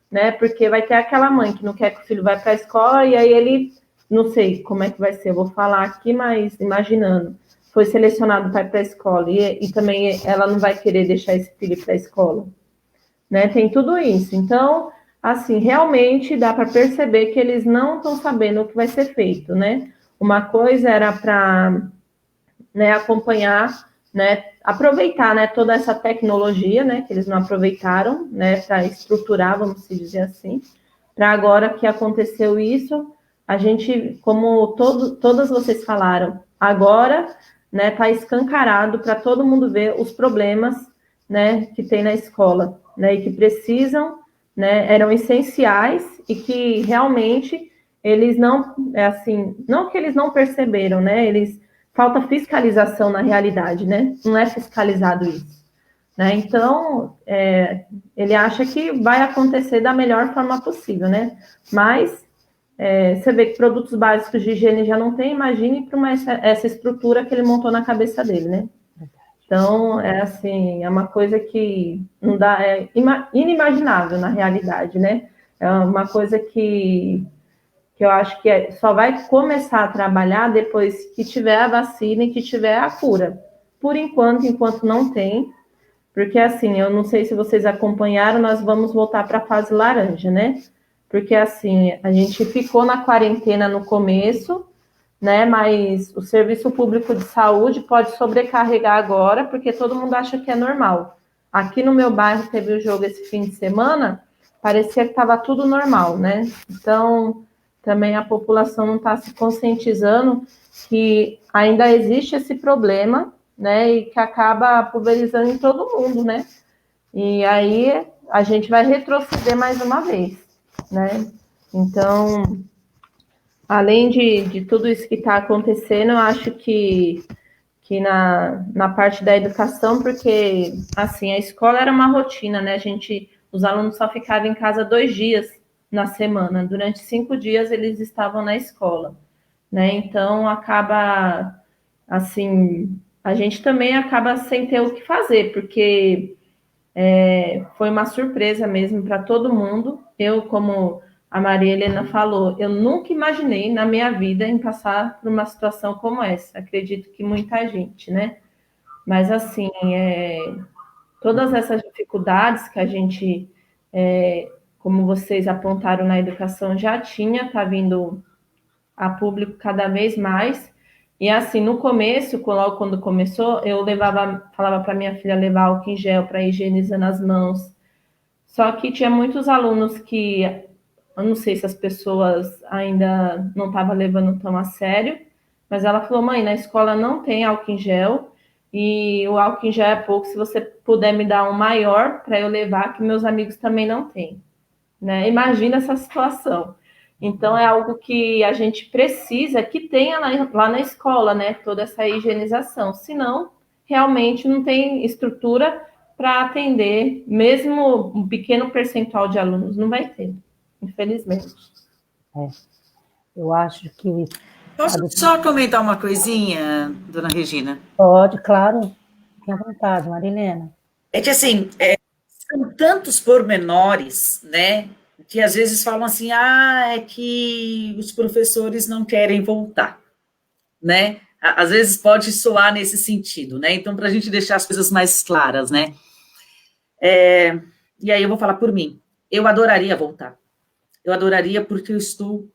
né? Porque vai ter aquela mãe que não quer que o filho vá para a escola e aí ele, não sei como é que vai ser, eu vou falar aqui, mas imaginando, foi selecionado para ir para a escola e também ela não vai querer deixar esse filho para a escola, né? Tem tudo isso. Então, assim, realmente dá para perceber que eles não estão sabendo o que vai ser feito, né? Uma coisa era para, né, acompanhar, né, aproveitar, né, toda essa tecnologia, né, que eles não aproveitaram, né, para estruturar, vamos dizer assim, para agora que aconteceu isso, a gente, como todas vocês falaram, agora, né, está escancarado para todo mundo ver os problemas, né, que tem na escola, né, e que precisam, né, eram essenciais e que realmente eles não, assim, não que eles não perceberam, né, falta fiscalização na realidade, né, não é fiscalizado isso. Né? Então, ele acha que vai acontecer da melhor forma possível, né? Mas você vê que produtos básicos de higiene já não tem, imagine para essa estrutura que ele montou na cabeça dele, né? Então, assim, é uma coisa que não dá, inimaginável na realidade, né? É uma coisa que eu acho que só vai começar a trabalhar depois que tiver a vacina e que tiver a cura. Por enquanto não tem, porque, assim, eu não sei se vocês acompanharam, nós vamos voltar para a fase laranja, né? Porque, assim, a gente ficou na quarentena no começo, né? Mas o Serviço Público de Saúde pode sobrecarregar agora, porque todo mundo acha que é normal. Aqui no meu bairro teve o jogo esse fim de semana, parecia que estava tudo normal, né? Então, também a população não está se conscientizando que ainda existe esse problema, né, e que acaba pulverizando em todo mundo, né? E aí a gente vai retroceder mais uma vez, né? Então, além de tudo isso que está acontecendo, eu acho que na parte da educação, porque, assim, a escola era uma rotina, né? Os alunos só ficavam em casa 2 dias na semana. Durante 5 dias eles estavam na escola, né? Então, acaba, assim, a gente também acaba sem ter o que fazer, porque foi uma surpresa mesmo para todo mundo. Eu, como a Maria Helena falou, eu nunca imaginei na minha vida em passar por uma situação como essa. Acredito que muita gente, né? Mas, assim, todas essas dificuldades que a gente, como vocês apontaram na educação, já tinha, está vindo a público cada vez mais. E, assim, no começo, logo quando começou, eu falava para minha filha levar álcool em gel para higienizar as mãos. Só que tinha muitos alunos que, eu não sei se as pessoas ainda não estavam levando tão a sério, mas ela falou, mãe, na escola não tem álcool em gel, e o álcool em gel é pouco, se você puder me dar um maior para eu levar, que meus amigos também não têm. Né? Imagina essa situação. Então, é algo que a gente precisa que tenha lá na escola, né? Toda essa higienização. Senão, realmente não tem estrutura para atender, mesmo um pequeno percentual de alunos, não vai ter, infelizmente. Eu acho que... Posso só comentar uma coisinha, dona Regina? Pode, claro. Fique à vontade, Marilena. É que, assim, são tantos pormenores, né, que às vezes falam assim, é que os professores não querem voltar, né? Às vezes pode soar nesse sentido, né? Então, para a gente deixar as coisas mais claras, né? E aí eu vou falar por mim. Eu adoraria voltar. Eu adoraria porque eu estou,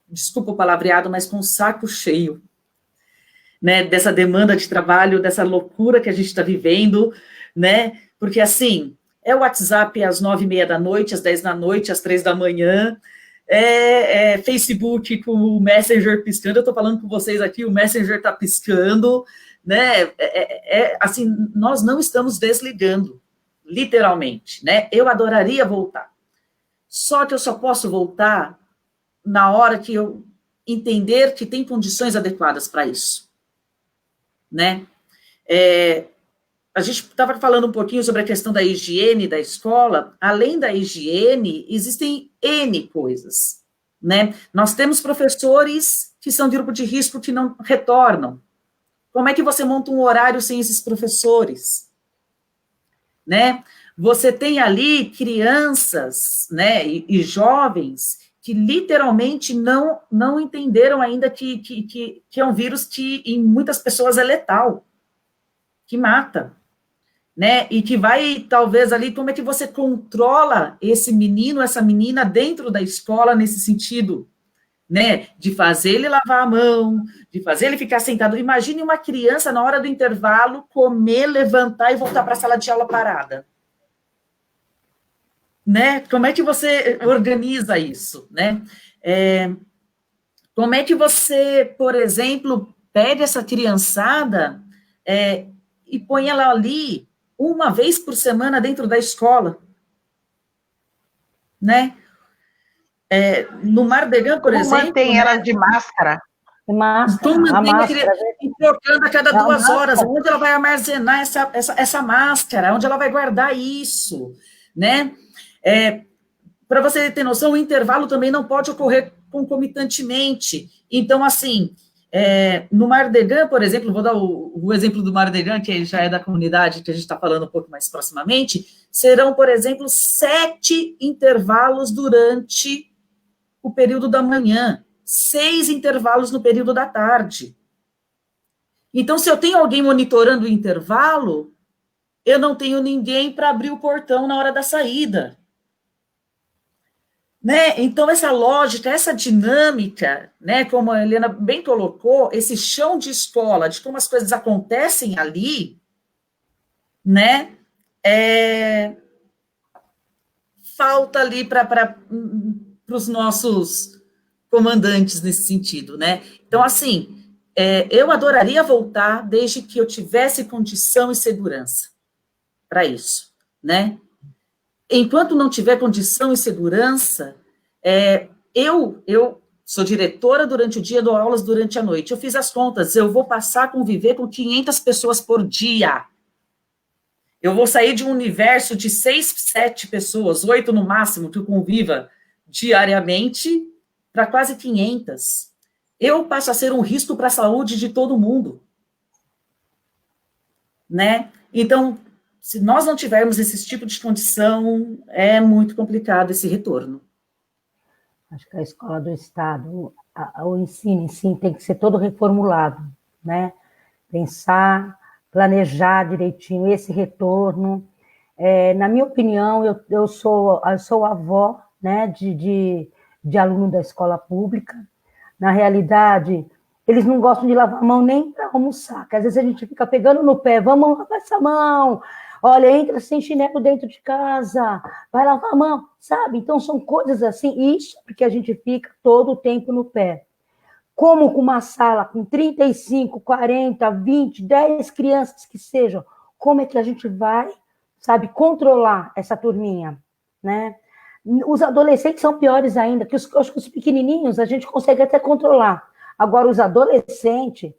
desculpa o palavreado, mas com o saco cheio, né? Dessa demanda de trabalho, dessa loucura que a gente está vivendo, né? Porque, assim, é o WhatsApp às 9h30 da noite, às 10 da noite, às 3 da manhã, Facebook com o Messenger piscando, eu estou falando com vocês aqui, o Messenger está piscando, né? Assim, nós não estamos desligando, literalmente, né? Eu adoraria voltar. Só que eu só posso voltar na hora que eu entender que tem condições adequadas para isso, né? A gente estava falando um pouquinho sobre a questão da higiene da escola. Além da higiene, existem N coisas, né? Nós temos professores que são de grupo de risco que não retornam. Como é que você monta um horário sem esses professores? Né? Você tem ali crianças, né, e jovens que literalmente não entenderam ainda que é um vírus que em muitas pessoas é letal, que mata, né? E que vai, talvez, ali, como é que você controla esse menino, essa menina dentro da escola, nesse sentido, né? De fazer ele lavar a mão, de fazer ele ficar sentado. Imagine uma criança, na hora do intervalo, comer, levantar e voltar para a sala de aula parada. Né? Como é que você organiza isso, né? Como é que você, por exemplo, pega essa criançada e põe ela ali uma vez por semana dentro da escola, né? No Mardegan, por Como exemplo... mantém né? elas de máscara? Máscara, Como a mantém máscara, e trocando a cada é a 2 horas, máscara. onde ela vai armazenar essa máscara, onde ela vai guardar isso, né? Para você ter noção, o intervalo também não pode ocorrer concomitantemente. Então, assim, no Mardegan, por exemplo, vou dar o exemplo do Mardegan, que já é da comunidade, que a gente está falando um pouco mais proximamente, serão, por exemplo, 7 intervalos durante o período da manhã, 6 intervalos no período da tarde. Então, se eu tenho alguém monitorando o intervalo, eu não tenho ninguém para abrir o portão na hora da saída. Né? Então, essa lógica, essa dinâmica, né, como a Helena bem colocou, esse chão de escola, de como as coisas acontecem ali, né, falta ali para os nossos comandantes nesse sentido, né? Então, assim, eu adoraria voltar desde que eu tivesse condição e segurança para isso, né? Enquanto não tiver condição e segurança, eu sou diretora durante o dia, dou aulas durante a noite. Eu fiz as contas, eu vou passar a conviver com 500 pessoas por dia. Eu vou sair de um universo de 6, 7 pessoas, 8 no máximo, que eu conviva diariamente, para quase 500. Eu passo a ser um risco para a saúde de todo mundo. Né? Então, se nós não tivermos esse tipo de condição, é muito complicado esse retorno. Acho que a escola do Estado, o ensino em si tem que ser todo reformulado, né? Pensar, planejar direitinho esse retorno. Na minha opinião, eu sou avó, né, de aluno da escola pública. Na realidade, eles não gostam de lavar a mão nem para almoçar, porque às vezes a gente fica pegando no pé, vamos lavar essa mão, olha, entra sem chinelo dentro de casa, vai lavar a mão, sabe? Então, são coisas assim, isso porque a gente fica todo o tempo no pé. Como com uma sala com 35, 40, 20, 10 crianças que sejam, como é que a gente vai, sabe, controlar essa turminha, né? Os adolescentes são piores ainda, que os pequenininhos a gente consegue até controlar. Agora, os adolescentes,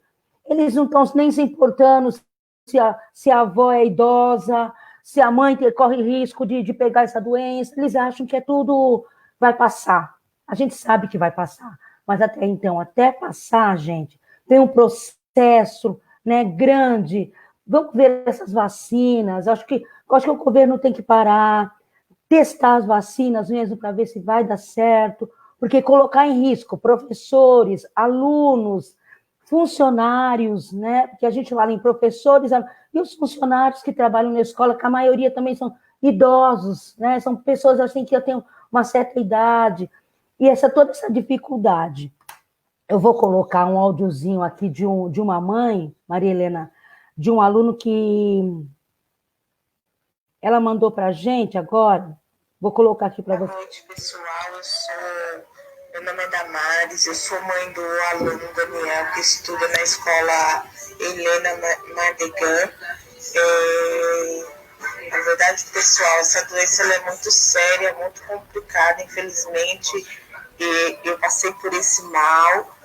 eles não estão nem se importando se a avó é idosa, se a mãe corre risco de pegar essa doença, eles acham que tudo vai passar. A gente sabe que vai passar, mas até então, até passar, gente, tem um processo, né, grande. Vamos ver essas vacinas, acho que o governo tem que parar, testar as vacinas mesmo para ver se vai dar certo, porque colocar em risco professores, alunos, funcionários, né? Porque a gente fala em professores e os funcionários que trabalham na escola, que a maioria também são idosos, né? São pessoas assim que já têm uma certa idade, e toda essa dificuldade. Eu vou colocar um áudiozinho aqui de uma mãe, Maria Helena, de um aluno que ela mandou para a gente agora. Vou colocar aqui para você. Boa noite, pessoal. Meu nome é Damares, eu sou mãe do aluno Daniel, que estuda na escola Helena Mardegan. Na verdade, pessoal, essa doença ela é muito séria, muito complicada, infelizmente. Eu passei por esse mal.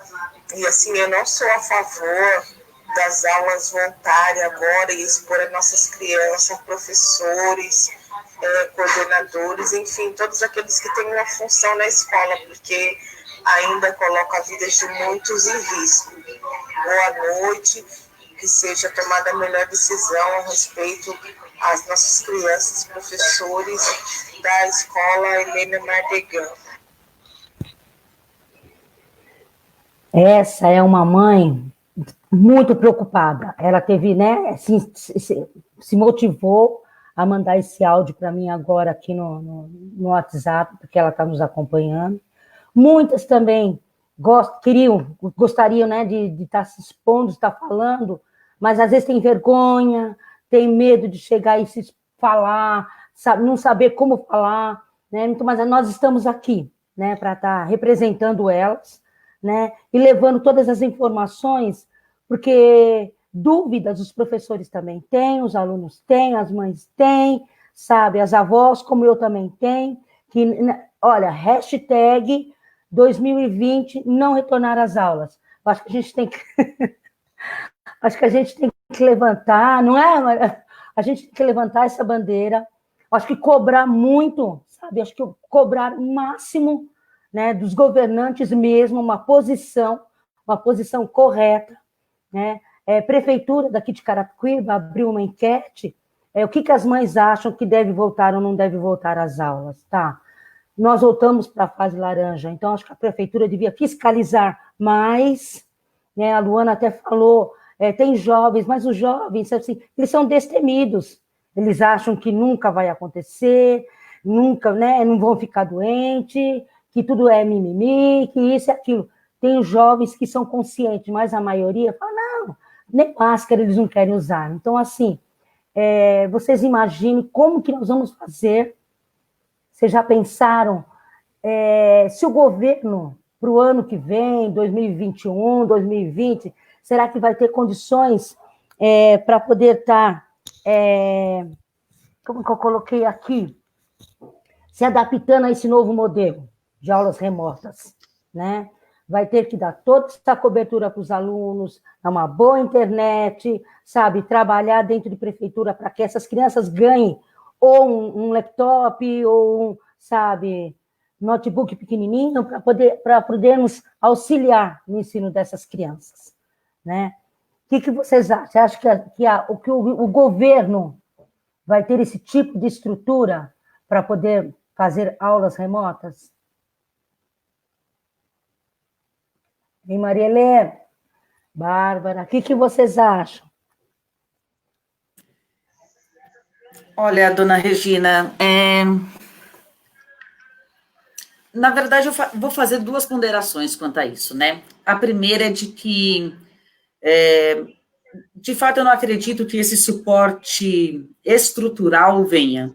E assim, eu não sou a favor das aulas voltarem agora e expor as nossas crianças, professores, coordenadores, enfim, todos aqueles que têm uma função na escola, porque ainda coloca a vida de muitos em risco. Boa noite, que seja tomada a melhor decisão a respeito às nossas crianças, professores da escola Helena Mardegan. Essa é uma mãe muito preocupada. Ela teve, né, se motivou a mandar esse áudio para mim agora aqui no WhatsApp, porque ela está nos acompanhando. Muitas também gostariam, né, de estar se expondo, de estar falando, mas às vezes tem vergonha, tem medo de chegar e se falar, não saber como falar, né? Então, mas nós estamos aqui, né, para estar representando elas, né, e levando todas as informações, porque dúvidas os professores também têm, os alunos têm, as mães têm, sabe, as avós, como eu também tenho, que, olha, hashtag 2020 não retornar às aulas. Acho que a gente tem que acho que a gente tem que levantar, não é? A gente tem que levantar essa bandeira, acho que cobrar muito, sabe? Acho que cobrar o máximo, né, dos governantes mesmo, uma posição correta, né? Prefeitura daqui de Carapicuíba abriu uma enquete, o que as mães acham que deve voltar ou não deve voltar às aulas, tá? Nós voltamos para a fase laranja, então acho que a prefeitura devia fiscalizar mais, né? A Luana até falou, tem jovens, mas os jovens, assim, eles são destemidos, eles acham que nunca vai acontecer, nunca, né, não vão ficar doentes, que tudo é mimimi, que isso e aquilo. Tem os jovens que são conscientes, mas a maioria fala, não, nem máscara eles não querem usar. Então, assim, vocês imaginem como que nós vamos fazer. Vocês já pensaram se o governo, para o ano que vem, 2021, 2020, será que vai ter condições para poder estar, como que eu coloquei aqui, se adaptando a esse novo modelo de aulas remotas, né? Vai ter que dar toda essa cobertura para os alunos, uma boa internet, sabe? Trabalhar dentro de prefeitura para que essas crianças ganhem ou um laptop, ou sabe, notebook pequenininho, para podermos auxiliar no ensino dessas crianças, né? O que vocês acham? Você acha que o governo vai ter esse tipo de estrutura para poder fazer aulas remotas? E Maria Helena, Bárbara, o que vocês acham? Olha, dona Regina, na verdade, eu vou fazer duas ponderações quanto a isso, né? A primeira é de que, de fato, eu não acredito que esse suporte estrutural venha,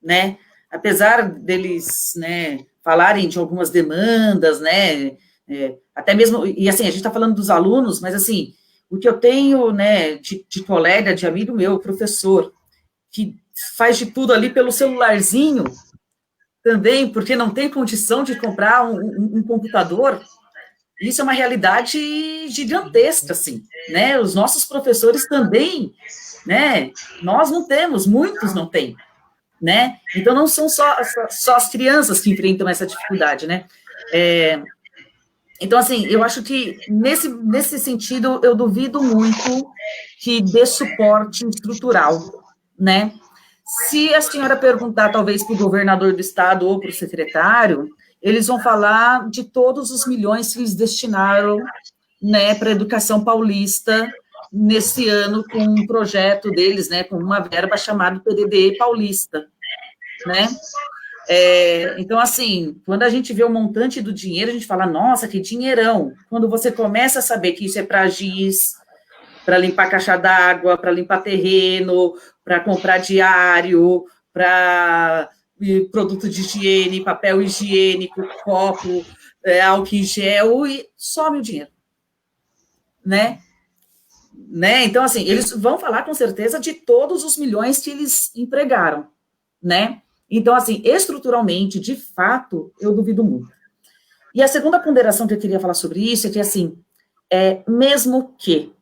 né? Apesar deles, né, falarem de algumas demandas, né, até mesmo, e assim, a gente está falando dos alunos, mas assim, o que eu tenho, né, de colega, de amigo meu, professor, que faz de tudo ali pelo celularzinho, também, porque não tem condição de comprar um computador, isso é uma realidade gigantesca, assim, né, os nossos professores também, né, nós não temos, muitos não têm, né, então não são só as crianças que enfrentam essa dificuldade, né, então, assim, eu acho que, nesse sentido, eu duvido muito que dê suporte estrutural, né. Se a senhora perguntar, talvez, para o governador do estado ou para o secretário, eles vão falar de todos os milhões que eles destinaram, né, para a educação paulista nesse ano, com um projeto deles, né, com uma verba chamada PDD Paulista, né. Então, assim, quando a gente vê o montante do dinheiro, a gente fala, nossa, que dinheirão. Quando você começa a saber que isso é para giz, para limpar caixa d'água, para limpar terreno, para comprar diário, para produto de higiene, papel higiênico, copo, álcool em gel, e some o dinheiro, né? Então, assim, eles vão falar com certeza de todos os milhões que eles empregaram, né? Então, assim, estruturalmente, de fato, eu duvido muito. E a segunda ponderação que eu queria falar sobre isso é que, assim, mesmo que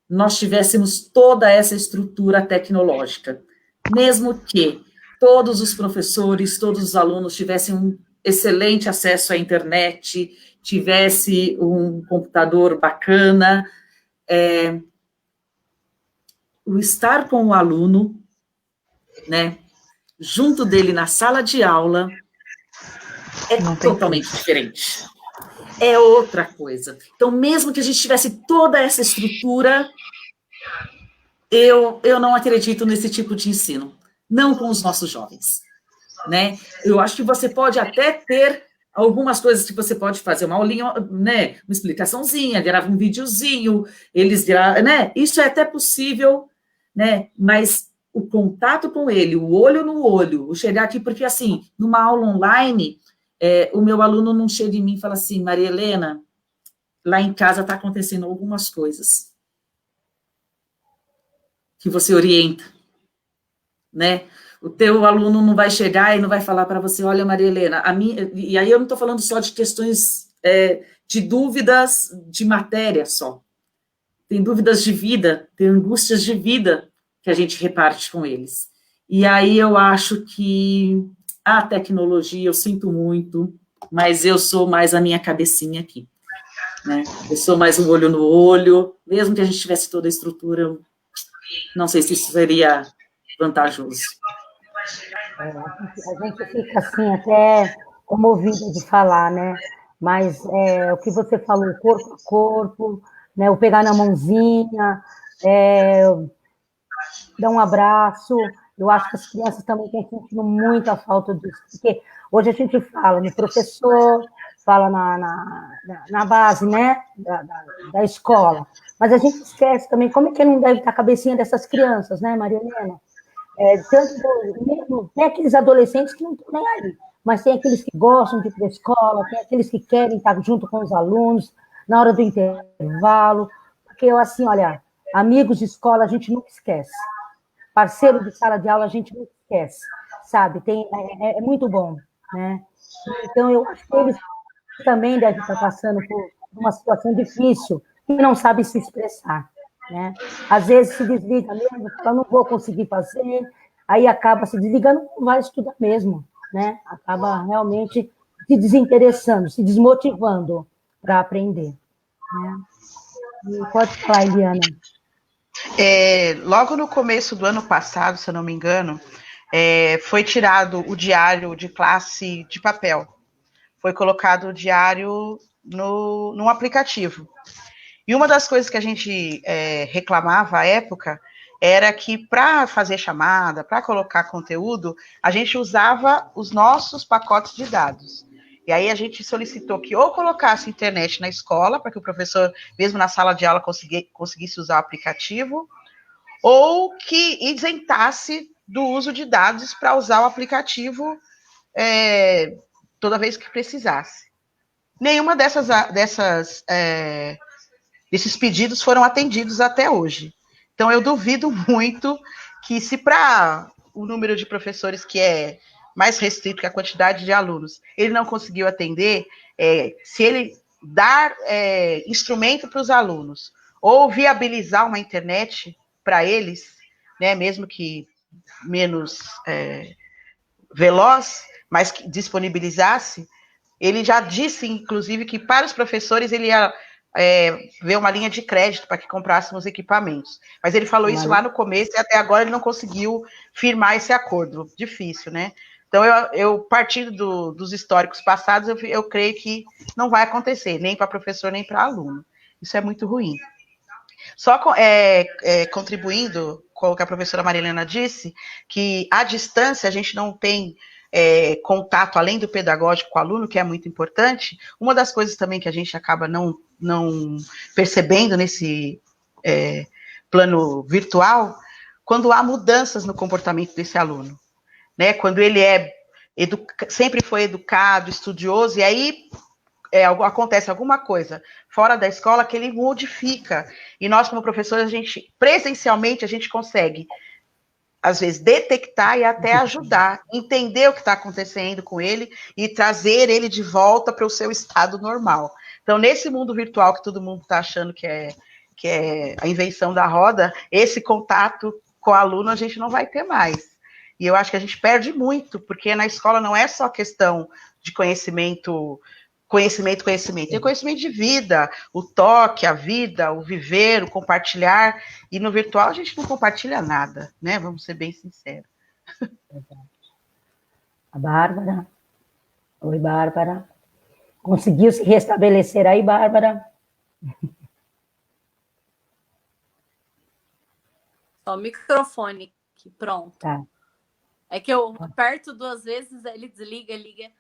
nós tivéssemos toda essa estrutura tecnológica, mesmo que todos os professores, todos os alunos tivessem um excelente acesso à internet, tivesse um computador bacana, o estar com o aluno, né, junto dele na sala de aula, totalmente diferente. é outra coisa. Então, mesmo que a gente tivesse toda essa estrutura, eu não acredito nesse tipo de ensino, não com os nossos jovens, né? Eu acho que você pode até ter algumas coisas que você pode fazer, uma aulinha, né? Uma explicaçãozinha, grava um videozinho, eles gravam, né? Isso é até possível, né? Mas o contato com ele, o olho no olho, o chegar aqui, porque assim, numa aula online, o meu aluno não chega em mim e fala assim, Maria Helena, lá em casa está acontecendo algumas coisas que você orienta, né? O teu aluno não vai chegar e não vai falar para você, olha, Maria Helena, a minha... E aí eu não estou falando só de questões de dúvidas de matéria só. Tem dúvidas de vida, tem angústias de vida que a gente reparte com eles. E aí eu acho que a tecnologia, eu sinto muito, mas eu sou mais a minha cabecinha aqui, né? Eu sou mais um olho no olho, mesmo que a gente tivesse toda a estrutura, eu não sei se isso seria vantajoso. A gente fica assim até comovida de falar, né? Mas o que você falou, corpo a corpo, né? O pegar na mãozinha, dar um abraço. Eu acho que as crianças também estão sentindo muita falta disso, porque hoje a gente fala no professor, fala na base, né? Da escola, mas a gente esquece também como é que não deve estar a cabecinha dessas crianças, né, Maria Helena? Mesmo, tem aqueles adolescentes que não estão nem aí, mas tem aqueles que gostam de ir para a escola, tem aqueles que querem estar junto com os alunos na hora do intervalo, porque eu, assim, olha, amigos de escola a gente nunca esquece, parceiro de sala de aula a gente nunca esquece, sabe? É muito bom, né? Então, eu acho que eles também devem estar passando por uma situação difícil e não sabem se expressar, né? Às vezes se desliga mesmo, fala, não vou conseguir fazer, aí acaba se desligando, não vai estudar mesmo, né? Acaba realmente se desinteressando, se desmotivando para aprender, né? E pode falar, Eliana. Logo no começo do ano passado, se eu não me engano, foi tirado o diário de classe de papel. Foi colocado o diário num aplicativo. E uma das coisas que a gente reclamava à época era que para fazer chamada, para colocar conteúdo, a gente usava os nossos pacotes de dados. E aí a gente solicitou que ou colocasse internet na escola, para que o professor, mesmo na sala de aula, conseguisse usar o aplicativo, ou que isentasse do uso de dados para usar o aplicativo toda vez que precisasse. Nenhuma desses pedidos foram atendidos até hoje. Então, eu duvido muito que, se para o número de professores que é mais restrito que a quantidade de alunos, ele não conseguiu atender, se ele dar instrumento para os alunos, ou viabilizar uma internet para eles, né, mesmo que menos veloz, mas que disponibilizasse, ele já disse, inclusive, que para os professores ele ia ver uma linha de crédito para que comprássemos equipamentos. Mas ele falou isso lá no começo e até agora ele não conseguiu firmar esse acordo. Difícil, né? Então, eu partindo dos históricos passados, eu creio que não vai acontecer, nem para professor, nem para aluno. Isso é muito ruim. Só contribuindo com o que a professora Maria Helena disse, que à distância a gente não tem contato além do pedagógico com o aluno, que é muito importante. Uma das coisas também que a gente acaba não percebendo nesse plano virtual, quando há mudanças no comportamento desse aluno, né? Quando ele sempre foi educado, estudioso, e aí acontece alguma coisa fora da escola que ele modifica. E nós, como professores, presencialmente, a gente consegue, às vezes, detectar e até ajudar, entender o que está acontecendo com ele e trazer ele de volta para o seu estado normal. Então, nesse mundo virtual que todo mundo está achando que é a invenção da roda, esse contato com o aluno a gente não vai ter mais. E eu acho que a gente perde muito, porque na escola não é só questão de conhecimento, tem conhecimento de vida, o toque, a vida, o viver, o compartilhar, e no virtual a gente não compartilha nada, né? Vamos ser bem sinceros. A Bárbara. Oi, Bárbara. Conseguiu se restabelecer aí, Bárbara? Só o microfone aqui, pronto. Tá. É que eu aperto 2 vezes, aí ele desliga, liga,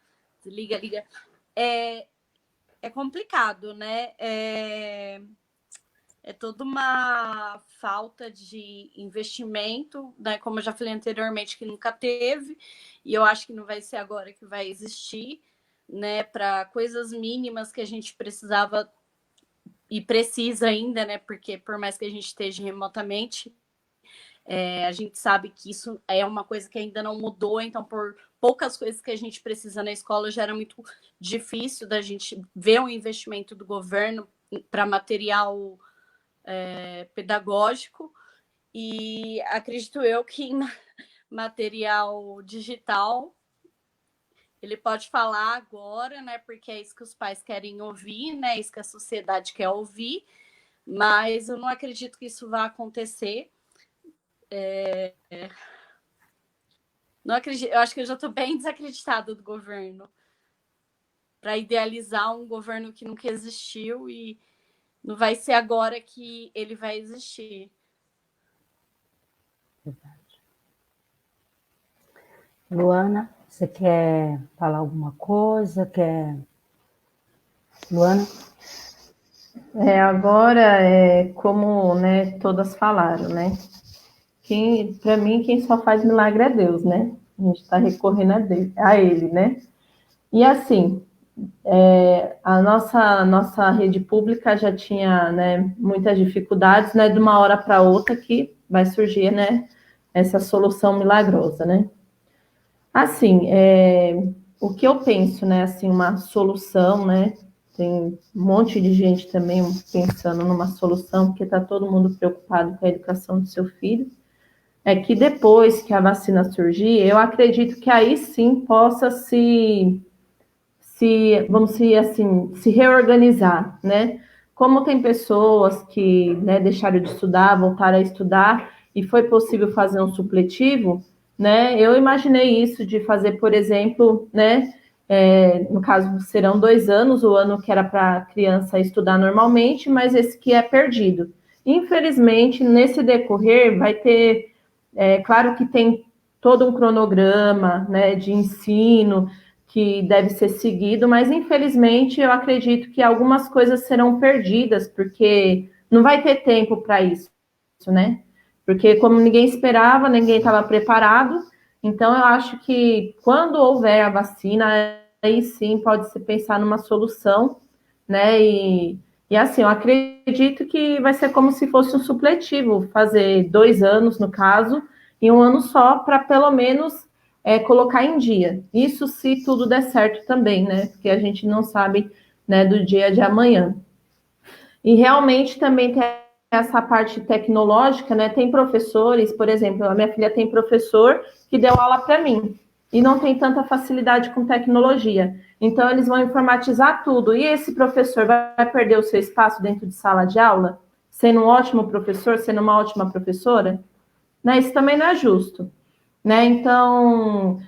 desliga, liga. É complicado, né? É toda uma falta de investimento, né? Como eu já falei anteriormente, que nunca teve, e eu acho que não vai ser agora que vai existir, né? Para coisas mínimas que a gente precisava e precisa ainda, né? Porque por mais que a gente esteja remotamente, a gente sabe que isso é uma coisa que ainda não mudou, então por poucas coisas que a gente precisa na escola já era muito difícil da gente ver o investimento do governo para material pedagógico, e acredito eu que em material digital ele pode falar agora, né? Porque é isso que os pais querem ouvir, né? É isso que a sociedade quer ouvir, mas eu não acredito que isso vá acontecer. Não acredito, eu acho que eu já estou bem desacreditada do governo para idealizar um governo que nunca existiu, e não vai ser agora que ele vai existir. Luana, você quer falar alguma coisa? Luana? Agora, como, né, todas falaram, né? Para mim, quem só faz milagre é Deus, né? A gente está recorrendo a Ele, né? E assim, a nossa rede pública já tinha, né, muitas dificuldades, né? De uma hora para outra que vai surgir, né, essa solução milagrosa, né? Assim, o que eu penso, né? Assim, uma solução, né? Tem um monte de gente também pensando numa solução, porque está todo mundo preocupado com a educação do seu filho. É que depois que a vacina surgir, eu acredito que aí sim possa vamos dizer assim, se reorganizar, né? Como tem pessoas que, né, deixaram de estudar, voltaram a estudar, e foi possível fazer um supletivo, né? Eu imaginei isso de fazer, por exemplo, né? No caso, serão 2 anos, o ano que era para a criança estudar normalmente, mas esse que é perdido. Infelizmente, nesse decorrer, vai ter, claro que tem todo um cronograma, né, de ensino que deve ser seguido, mas infelizmente eu acredito que algumas coisas serão perdidas, porque não vai ter tempo para isso, né? Porque como ninguém esperava, ninguém estava preparado, então eu acho que quando houver a vacina, aí sim pode se pensar numa solução, né? E assim, eu acredito que vai ser como se fosse um supletivo, fazer 2 anos, no caso, e 1 ano só, para pelo menos colocar em dia. Isso se tudo der certo também, né? Porque a gente não sabe, né, do dia de amanhã. E realmente também tem essa parte tecnológica, né? Tem professores, por exemplo, a minha filha tem professor que deu aula para mim e não tem tanta facilidade com tecnologia. Então, eles vão informatizar tudo. E esse professor vai perder o seu espaço dentro de sala de aula, sendo um ótimo professor, sendo uma ótima professora? Né? Isso também não é justo. Né? Então,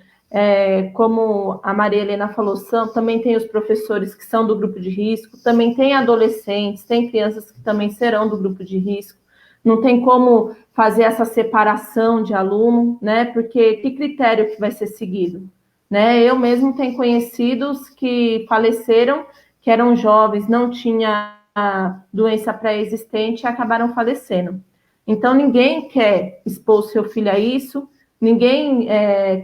como a Maria Helena falou, também tem os professores que são do grupo de risco, também tem adolescentes, tem crianças que também serão do grupo de risco. Não tem como fazer essa separação de aluno, né? Porque que critério que vai ser seguido? Né? Eu mesmo tenho conhecidos que faleceram, que eram jovens, não tinha doença pré-existente e acabaram falecendo. Então, ninguém quer expor seu filho a isso, ninguém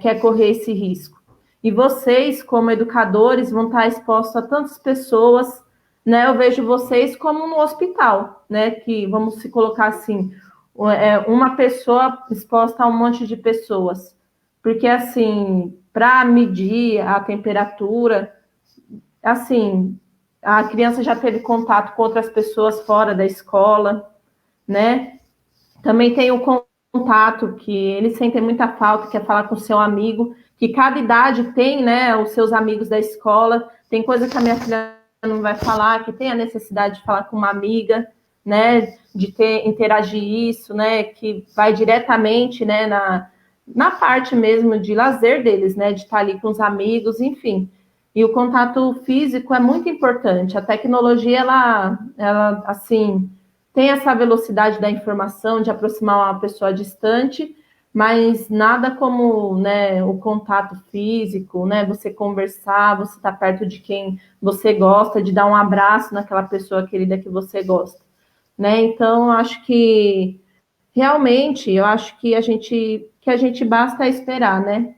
quer correr esse risco. E vocês, como educadores, vão estar expostos a tantas pessoas, né? Eu vejo vocês como no hospital, né? Que, vamos se colocar assim, uma pessoa exposta a um monte de pessoas. Porque, assim, para medir a temperatura, assim, a criança já teve contato com outras pessoas fora da escola, né? Também tem o contato, que eles sentem muita falta, que é falar com o seu amigo, que cada idade tem, né, os seus amigos da escola. Tem coisa que a minha filha não vai falar, que tem a necessidade de falar com uma amiga, né, de interagir isso, né, que vai diretamente, né, na parte mesmo de lazer deles, né, de estar ali com os amigos, enfim. E o contato físico é muito importante. A tecnologia, ela assim, tem essa velocidade da informação de aproximar uma pessoa distante, mas nada como, né, o contato físico, né, você conversar, você estar perto de quem você gosta, de dar um abraço naquela pessoa querida que você gosta, né? Então, acho que realmente, eu acho que a gente basta esperar, né?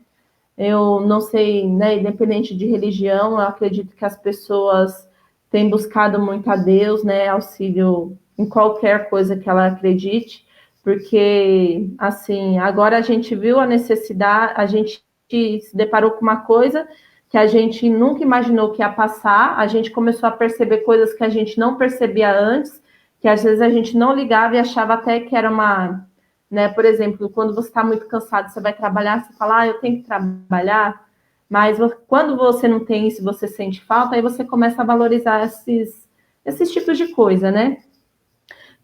Eu não sei, né, independente de religião, eu acredito que as pessoas têm buscado muito a Deus, né, auxílio em qualquer coisa que ela acredite, porque, assim, agora a gente viu a necessidade, a gente se deparou com uma coisa que a gente nunca imaginou que ia passar, a gente começou a perceber coisas que a gente não percebia antes, que às vezes a gente não ligava e achava até que era uma, né? Por exemplo, quando você está muito cansado, você vai trabalhar, você fala, eu tenho que trabalhar, mas quando você não tem isso, você sente falta, aí você começa a valorizar esses tipos de coisa, né?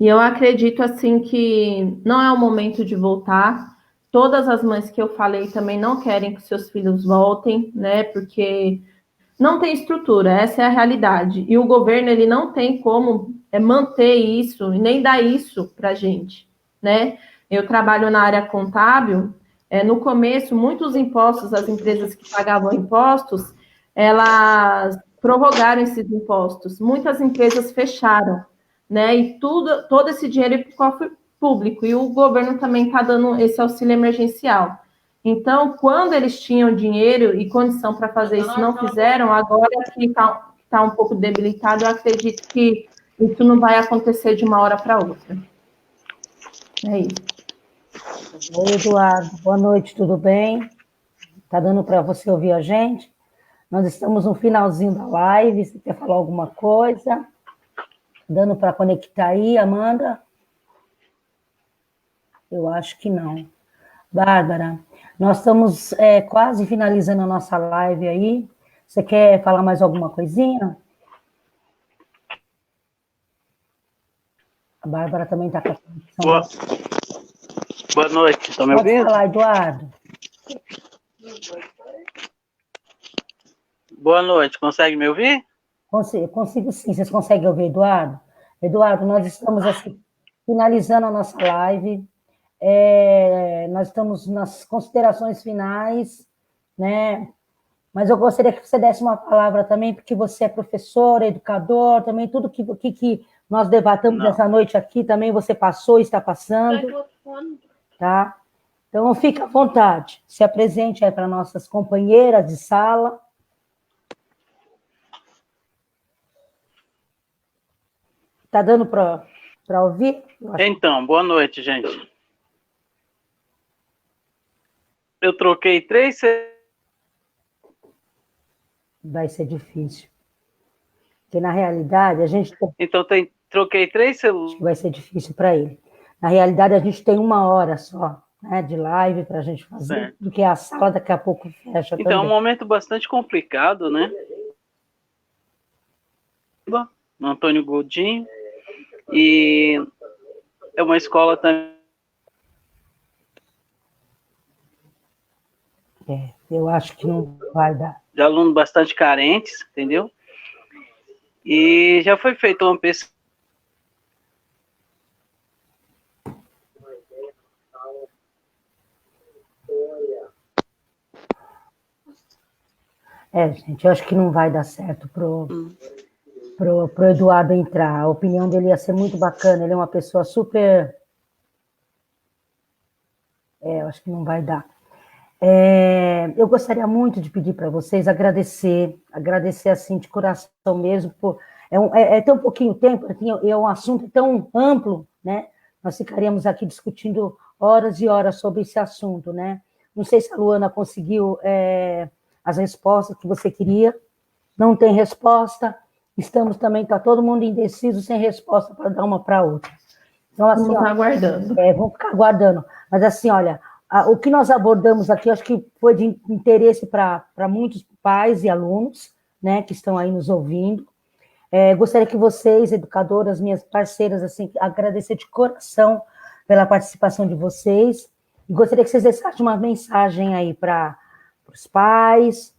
E eu acredito, assim, que não é o momento de voltar. Todas as mães que eu falei também não querem que seus filhos voltem, né? Porque não tem estrutura, essa é a realidade. E o governo, ele não tem como manter isso e nem dar isso para a gente, né? Eu trabalho na área contábil, no começo, muitos impostos, as empresas que pagavam impostos, elas prorrogaram esses impostos. Muitas empresas fecharam, né? E todo esse dinheiro é para o cofre público. E o governo também está dando esse auxílio emergencial. Então, quando eles tinham dinheiro e condição para fazer isso, não fizeram, agora que está um pouco debilitado, eu acredito que isso não vai acontecer de uma hora para outra. É isso. Oi, Eduardo. Boa noite, tudo bem? Tá dando para você ouvir a gente? Nós estamos no finalzinho da live. Você quer falar alguma coisa? Dando para conectar aí, Amanda? Eu acho que não. Bárbara, nós estamos quase finalizando a nossa live aí. Você quer falar mais alguma coisinha? A Bárbara também está com a conexão. Boa noite, estão me ouvindo? Pode falar, Eduardo. Boa noite, consegue me ouvir? Consigo sim, vocês conseguem ouvir, Eduardo? Eduardo, nós estamos assim, finalizando a nossa live. Nós estamos nas considerações finais, né? Mas eu gostaria que você desse uma palavra também, porque você é professor, educador, também tudo que nós debatamos essa noite aqui, também você passou e está passando, tá? Então, fique à vontade, se apresente aí para nossas companheiras de sala. Está dando para ouvir? Então, boa noite, gente. Eu troquei 3... Vai ser difícil. Porque, na realidade, a gente... Então, troquei 3 celulares. Vai ser difícil para ele. Na realidade, a gente tem 1 hora só, né, de live para a gente fazer, certo. Porque a sala daqui a pouco fecha então, também. É um momento bastante complicado, né? No Antônio Godinho. E é uma escola também... Eu acho que não vai dar. De alunos bastante carentes, entendeu? E já foi feita uma pesquisa. Gente, eu acho que não vai dar certo pro Eduardo entrar. A opinião dele ia ser muito bacana, ele é uma pessoa super... eu acho que não vai dar. Eu gostaria muito de pedir para vocês agradecer assim, de coração mesmo, tão pouquinho tempo, é um assunto tão amplo, né? Nós ficaríamos aqui discutindo horas e horas sobre esse assunto, né? Não sei se a Luana conseguiu as respostas que você queria, não tem resposta, está todo mundo indeciso, sem resposta para dar uma para outra. Então, assim, vamos aguardando. Vamos ficar aguardando. Mas assim, olha, o que nós abordamos aqui, acho que foi de interesse para muitos pais e alunos, né, que estão aí nos ouvindo. Gostaria que vocês, educadoras, minhas parceiras, assim, agradecer de coração pela participação de vocês. E gostaria que vocês deixassem uma mensagem aí para os pais,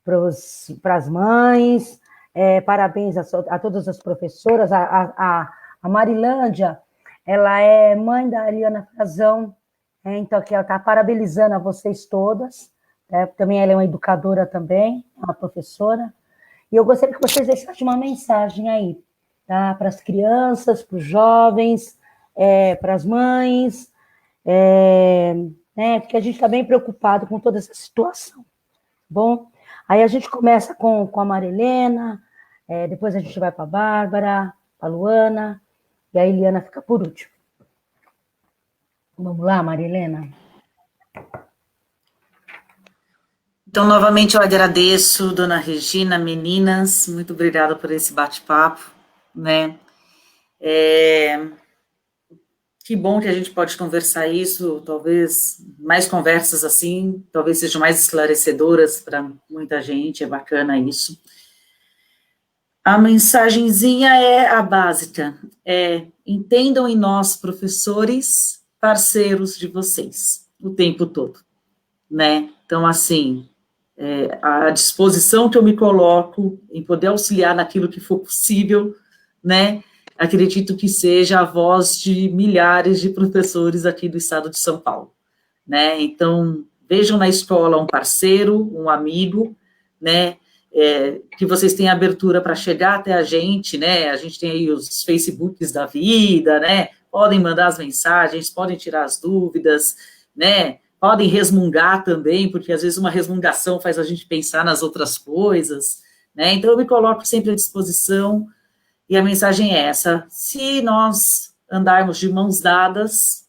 para as mães, parabéns a todas as professoras, a Marilândia, ela é mãe da Eliana Frazão, então que ela está parabenizando a vocês todas, também ela é uma educadora também, uma professora, e eu gostaria que vocês deixassem uma mensagem aí, tá? Para as crianças, para os jovens, para as mães, porque a gente está bem preocupado com toda essa situação. Bom, aí a gente começa com a Marilena, depois a gente vai para a Bárbara, para a Luana, e a Eliana fica por último. Vamos lá, Marilena? Então, novamente, eu agradeço, dona Regina, meninas, muito obrigada por esse bate-papo, né? Que bom que a gente pode conversar isso, talvez mais conversas assim, talvez sejam mais esclarecedoras para muita gente, é bacana isso. A mensagenzinha é a básica, entendam em nós, professores, parceiros de vocês, o tempo todo, né? Então, assim, a disposição que eu me coloco em poder auxiliar naquilo que for possível, né? Acredito que seja a voz de milhares de professores aqui do estado de São Paulo, né? Então, vejam na escola um parceiro, um amigo, né? Que vocês têm abertura para chegar até a gente, né? A gente tem aí os Facebooks da vida, né? Podem mandar as mensagens, podem tirar as dúvidas, né? Podem resmungar também, porque às vezes uma resmungação faz a gente pensar nas outras coisas, né? Então, eu me coloco sempre à disposição, e a mensagem é essa: se nós andarmos de mãos dadas,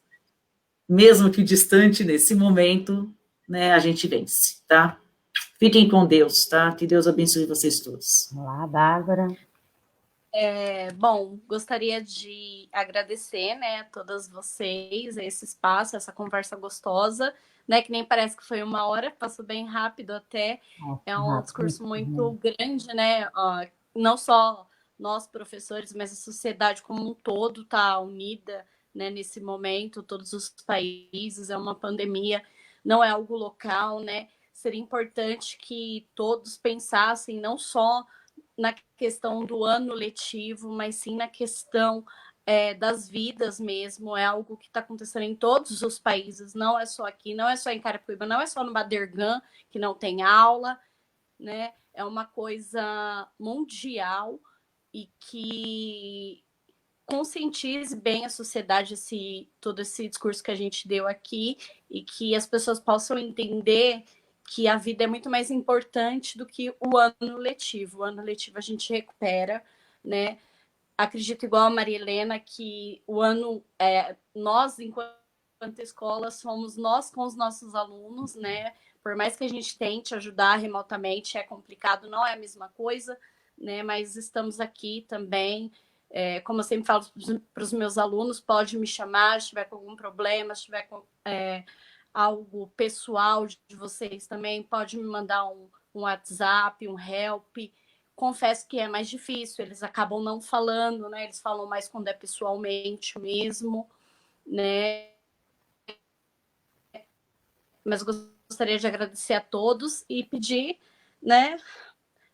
mesmo que distante nesse momento, né, a gente vence, tá? Fiquem com Deus, tá? Que Deus abençoe vocês todos. Vamos lá, Bárbara. Bom, gostaria de agradecer, né, a todas vocês, esse espaço, essa conversa gostosa, né, que nem parece que foi 1 hora, passou bem rápido até, é um discurso muito grande, né, não só nós professores, mas a sociedade como um todo está unida, né, nesse momento, todos os países, é uma pandemia, não é algo local, né, seria importante que todos pensassem não só na questão do ano letivo, mas sim na questão das vidas mesmo, é algo que está acontecendo em todos os países, não é só aqui, não é só em Carapicuíba, não é só no Badergã, que não tem aula, né? É uma coisa mundial e que conscientize bem a sociedade todo esse discurso que a gente deu aqui e que as pessoas possam entender que a vida é muito mais importante do que o ano letivo. O ano letivo a gente recupera, né? Acredito igual a Maria Helena que o ano, nós, enquanto escola, somos nós com os nossos alunos, né? Por mais que a gente tente ajudar remotamente, é complicado, não é a mesma coisa, né? Mas estamos aqui também. Como eu sempre falo para os meus alunos, pode me chamar se tiver com algum problema, se tiver com algo pessoal de vocês também, pode me mandar um WhatsApp, um help. Confesso que é mais difícil, eles acabam não falando, né? Eles falam mais quando é pessoalmente mesmo, né? Mas gostaria de agradecer a todos e pedir, né,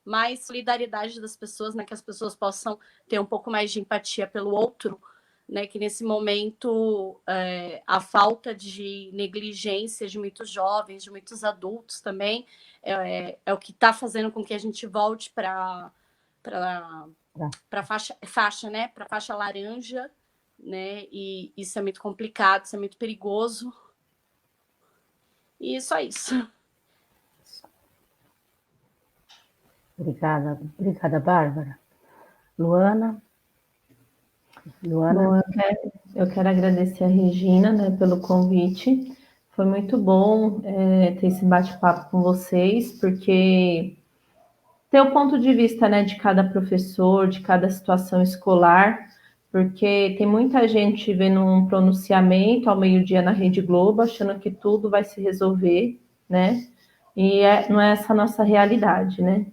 mais solidariedade das pessoas, né, que as pessoas possam ter um pouco mais de empatia pelo outro, né, que nesse momento a falta de negligência de muitos jovens, de muitos adultos também, é o que está fazendo com que a gente volte para faixa, né, para faixa laranja, né, e isso é muito complicado, isso é muito perigoso. E só isso. Obrigada, Bárbara. Luana? Bom, eu quero agradecer a Regina, né, pelo convite. Foi muito bom ter esse bate-papo com vocês, porque ter o ponto de vista, né, de cada professor, de cada situação escolar, porque tem muita gente vendo um pronunciamento ao meio-dia na Rede Globo, achando que tudo vai se resolver, né? E não é essa a nossa realidade, né?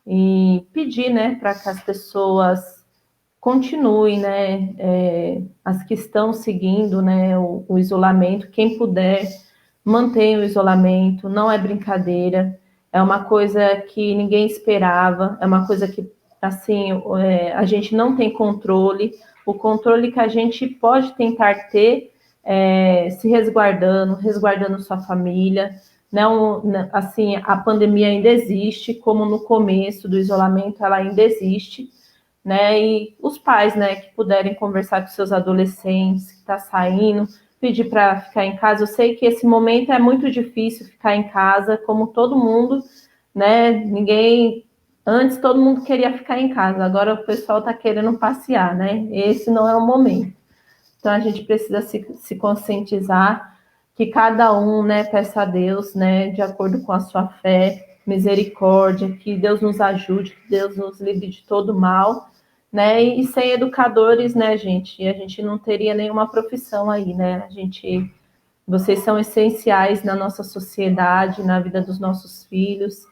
E pedir, né, para que as pessoas continuem, né, as que estão seguindo, né, o isolamento, quem puder, mantenha o isolamento, não é brincadeira. é uma coisa que ninguém esperava, é uma coisa que, assim, a gente não tem controle. O controle que a gente pode tentar ter se resguardando sua família. Não, assim, a pandemia ainda existe, como no começo do isolamento ela ainda existe, né? E os pais, né, que puderem conversar com seus adolescentes que está saindo, pedir para ficar em casa. Eu sei que esse momento é muito difícil ficar em casa, como todo mundo, né? Antes todo mundo queria ficar em casa, agora o pessoal está querendo passear, né? Esse não é o momento. Então a gente precisa se conscientizar que cada um, né, peça a Deus, né, de acordo com a sua fé, misericórdia, que Deus nos ajude, que Deus nos livre de todo mal, né? E sem educadores, né, gente, a gente não teria nenhuma profissão aí, né? Vocês são essenciais na nossa sociedade, na vida dos nossos filhos,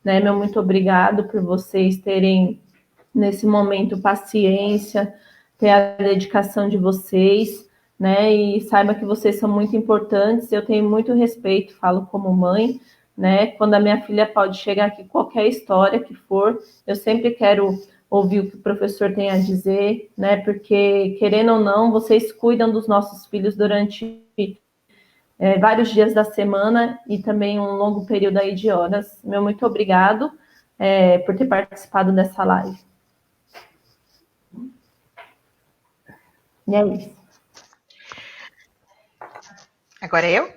né? Meu muito obrigado por vocês terem nesse momento paciência, ter a dedicação de vocês, né? E saiba que vocês são muito importantes. Eu tenho muito respeito, falo como mãe, né? Quando a minha filha pode chegar aqui, qualquer história que for, eu sempre quero ouvir o que o professor tem a dizer, né? Porque, querendo ou não, vocês cuidam dos nossos filhos durante vários dias da semana e também um longo período aí de horas. Meu muito obrigado por ter participado dessa live. E é isso. Agora é eu?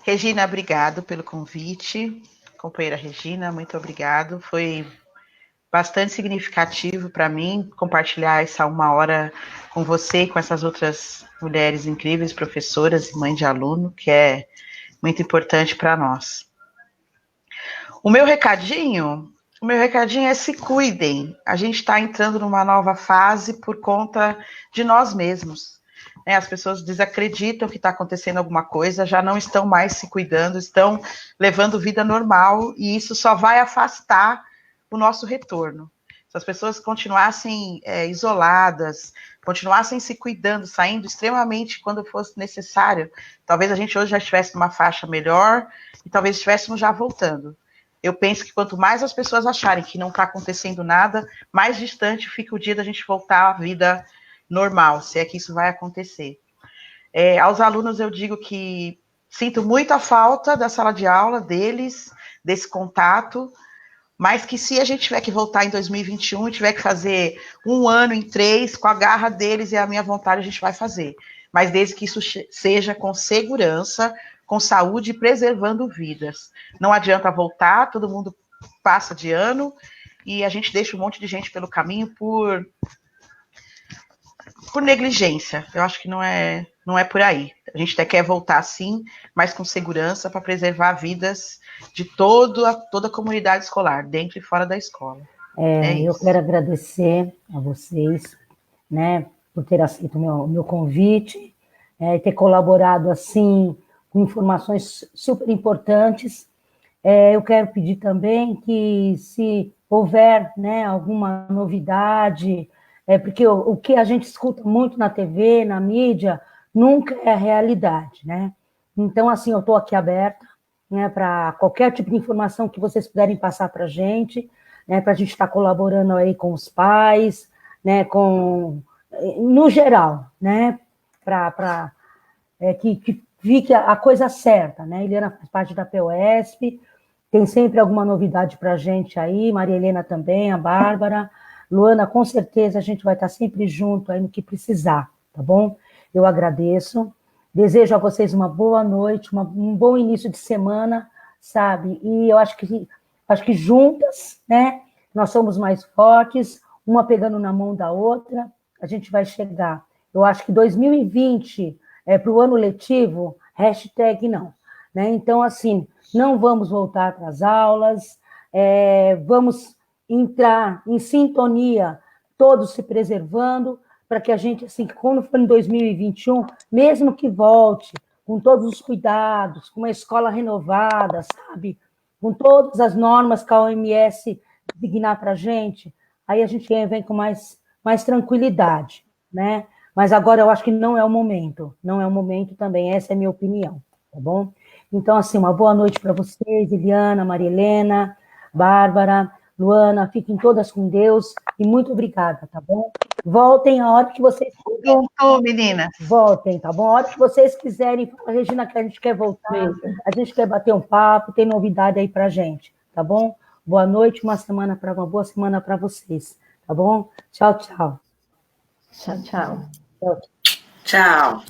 Regina, obrigado pelo convite. Companheira Regina, muito obrigado. Foi bastante significativo para mim compartilhar essa 1 hora com você e com essas outras mulheres incríveis, professoras e mãe de aluno, que é muito importante para nós. O meu recadinho é se cuidem. A gente está entrando numa nova fase por conta de nós mesmos. Né? As pessoas desacreditam que está acontecendo alguma coisa, já não estão mais se cuidando, estão levando vida normal e isso só vai afastar o nosso retorno. Se as pessoas continuassem isoladas, continuassem se cuidando, saindo extremamente quando fosse necessário, talvez a gente hoje já estivesse numa faixa melhor e talvez estivéssemos já voltando. Eu penso que quanto mais as pessoas acharem que não está acontecendo nada, mais distante fica o dia da gente voltar à vida normal, se é que isso vai acontecer. Aos alunos eu digo que sinto muito a falta da sala de aula deles, desse contato, mas que se a gente tiver que voltar em 2021 e tiver que fazer 1 ano em 3, com a garra deles e a minha vontade, a gente vai fazer. Mas desde que isso seja com segurança, com saúde e preservando vidas. Não adianta voltar, todo mundo passa de ano e a gente deixa um monte de gente pelo caminho por negligência. Eu acho que não é por aí. A gente até quer voltar sim, mas com segurança para preservar vidas de toda a comunidade escolar, dentro e fora da escola. Eu quero agradecer a vocês, né, por ter aceito o meu convite, e ter colaborado assim com informações super importantes. Eu quero pedir também que, se houver, né, alguma novidade, porque o que a gente escuta muito na TV, na mídia, nunca é a realidade, né? Então, assim, eu estou aqui aberta, né, para qualquer tipo de informação que vocês puderem passar para a gente, né, para a gente estar colaborando aí com os pais, né, no geral, né, para que fique a coisa certa, né? Eliana faz parte da POSP, tem sempre alguma novidade para a gente aí, Maria Helena também, a Bárbara, Luana, com certeza a gente vai estar sempre junto aí no que precisar, tá bom? Eu agradeço, desejo a vocês uma boa noite, um bom início de semana, sabe? E eu acho que juntas, né, nós somos mais fortes, uma pegando na mão da outra, a gente vai chegar. Eu acho que 2020 para o ano letivo, #não. Né? Então, assim, não vamos voltar para as aulas, vamos entrar em sintonia, todos se preservando, para que a gente, assim, quando for em 2021, mesmo que volte, com todos os cuidados, com uma escola renovada, sabe? Com todas as normas que a OMS designar para a gente, aí a gente vem com mais tranquilidade, né? Mas agora eu acho que não é o momento também, essa é a minha opinião, tá bom? Então, assim, uma boa noite para vocês, Eliana, Maria Helena, Bárbara, Luana, fiquem todas com Deus e muito obrigada, tá bom? Voltem a hora que vocês quiserem. Voltou, meninas. Voltem, tá bom? A hora que vocês quiserem, fala, Regina, que a gente quer voltar, a gente quer bater um papo, tem novidade aí pra gente, tá bom? Boa noite, uma boa semana para vocês, tá bom? Tchau, tchau. Tchau, tchau. Tchau. Tchau.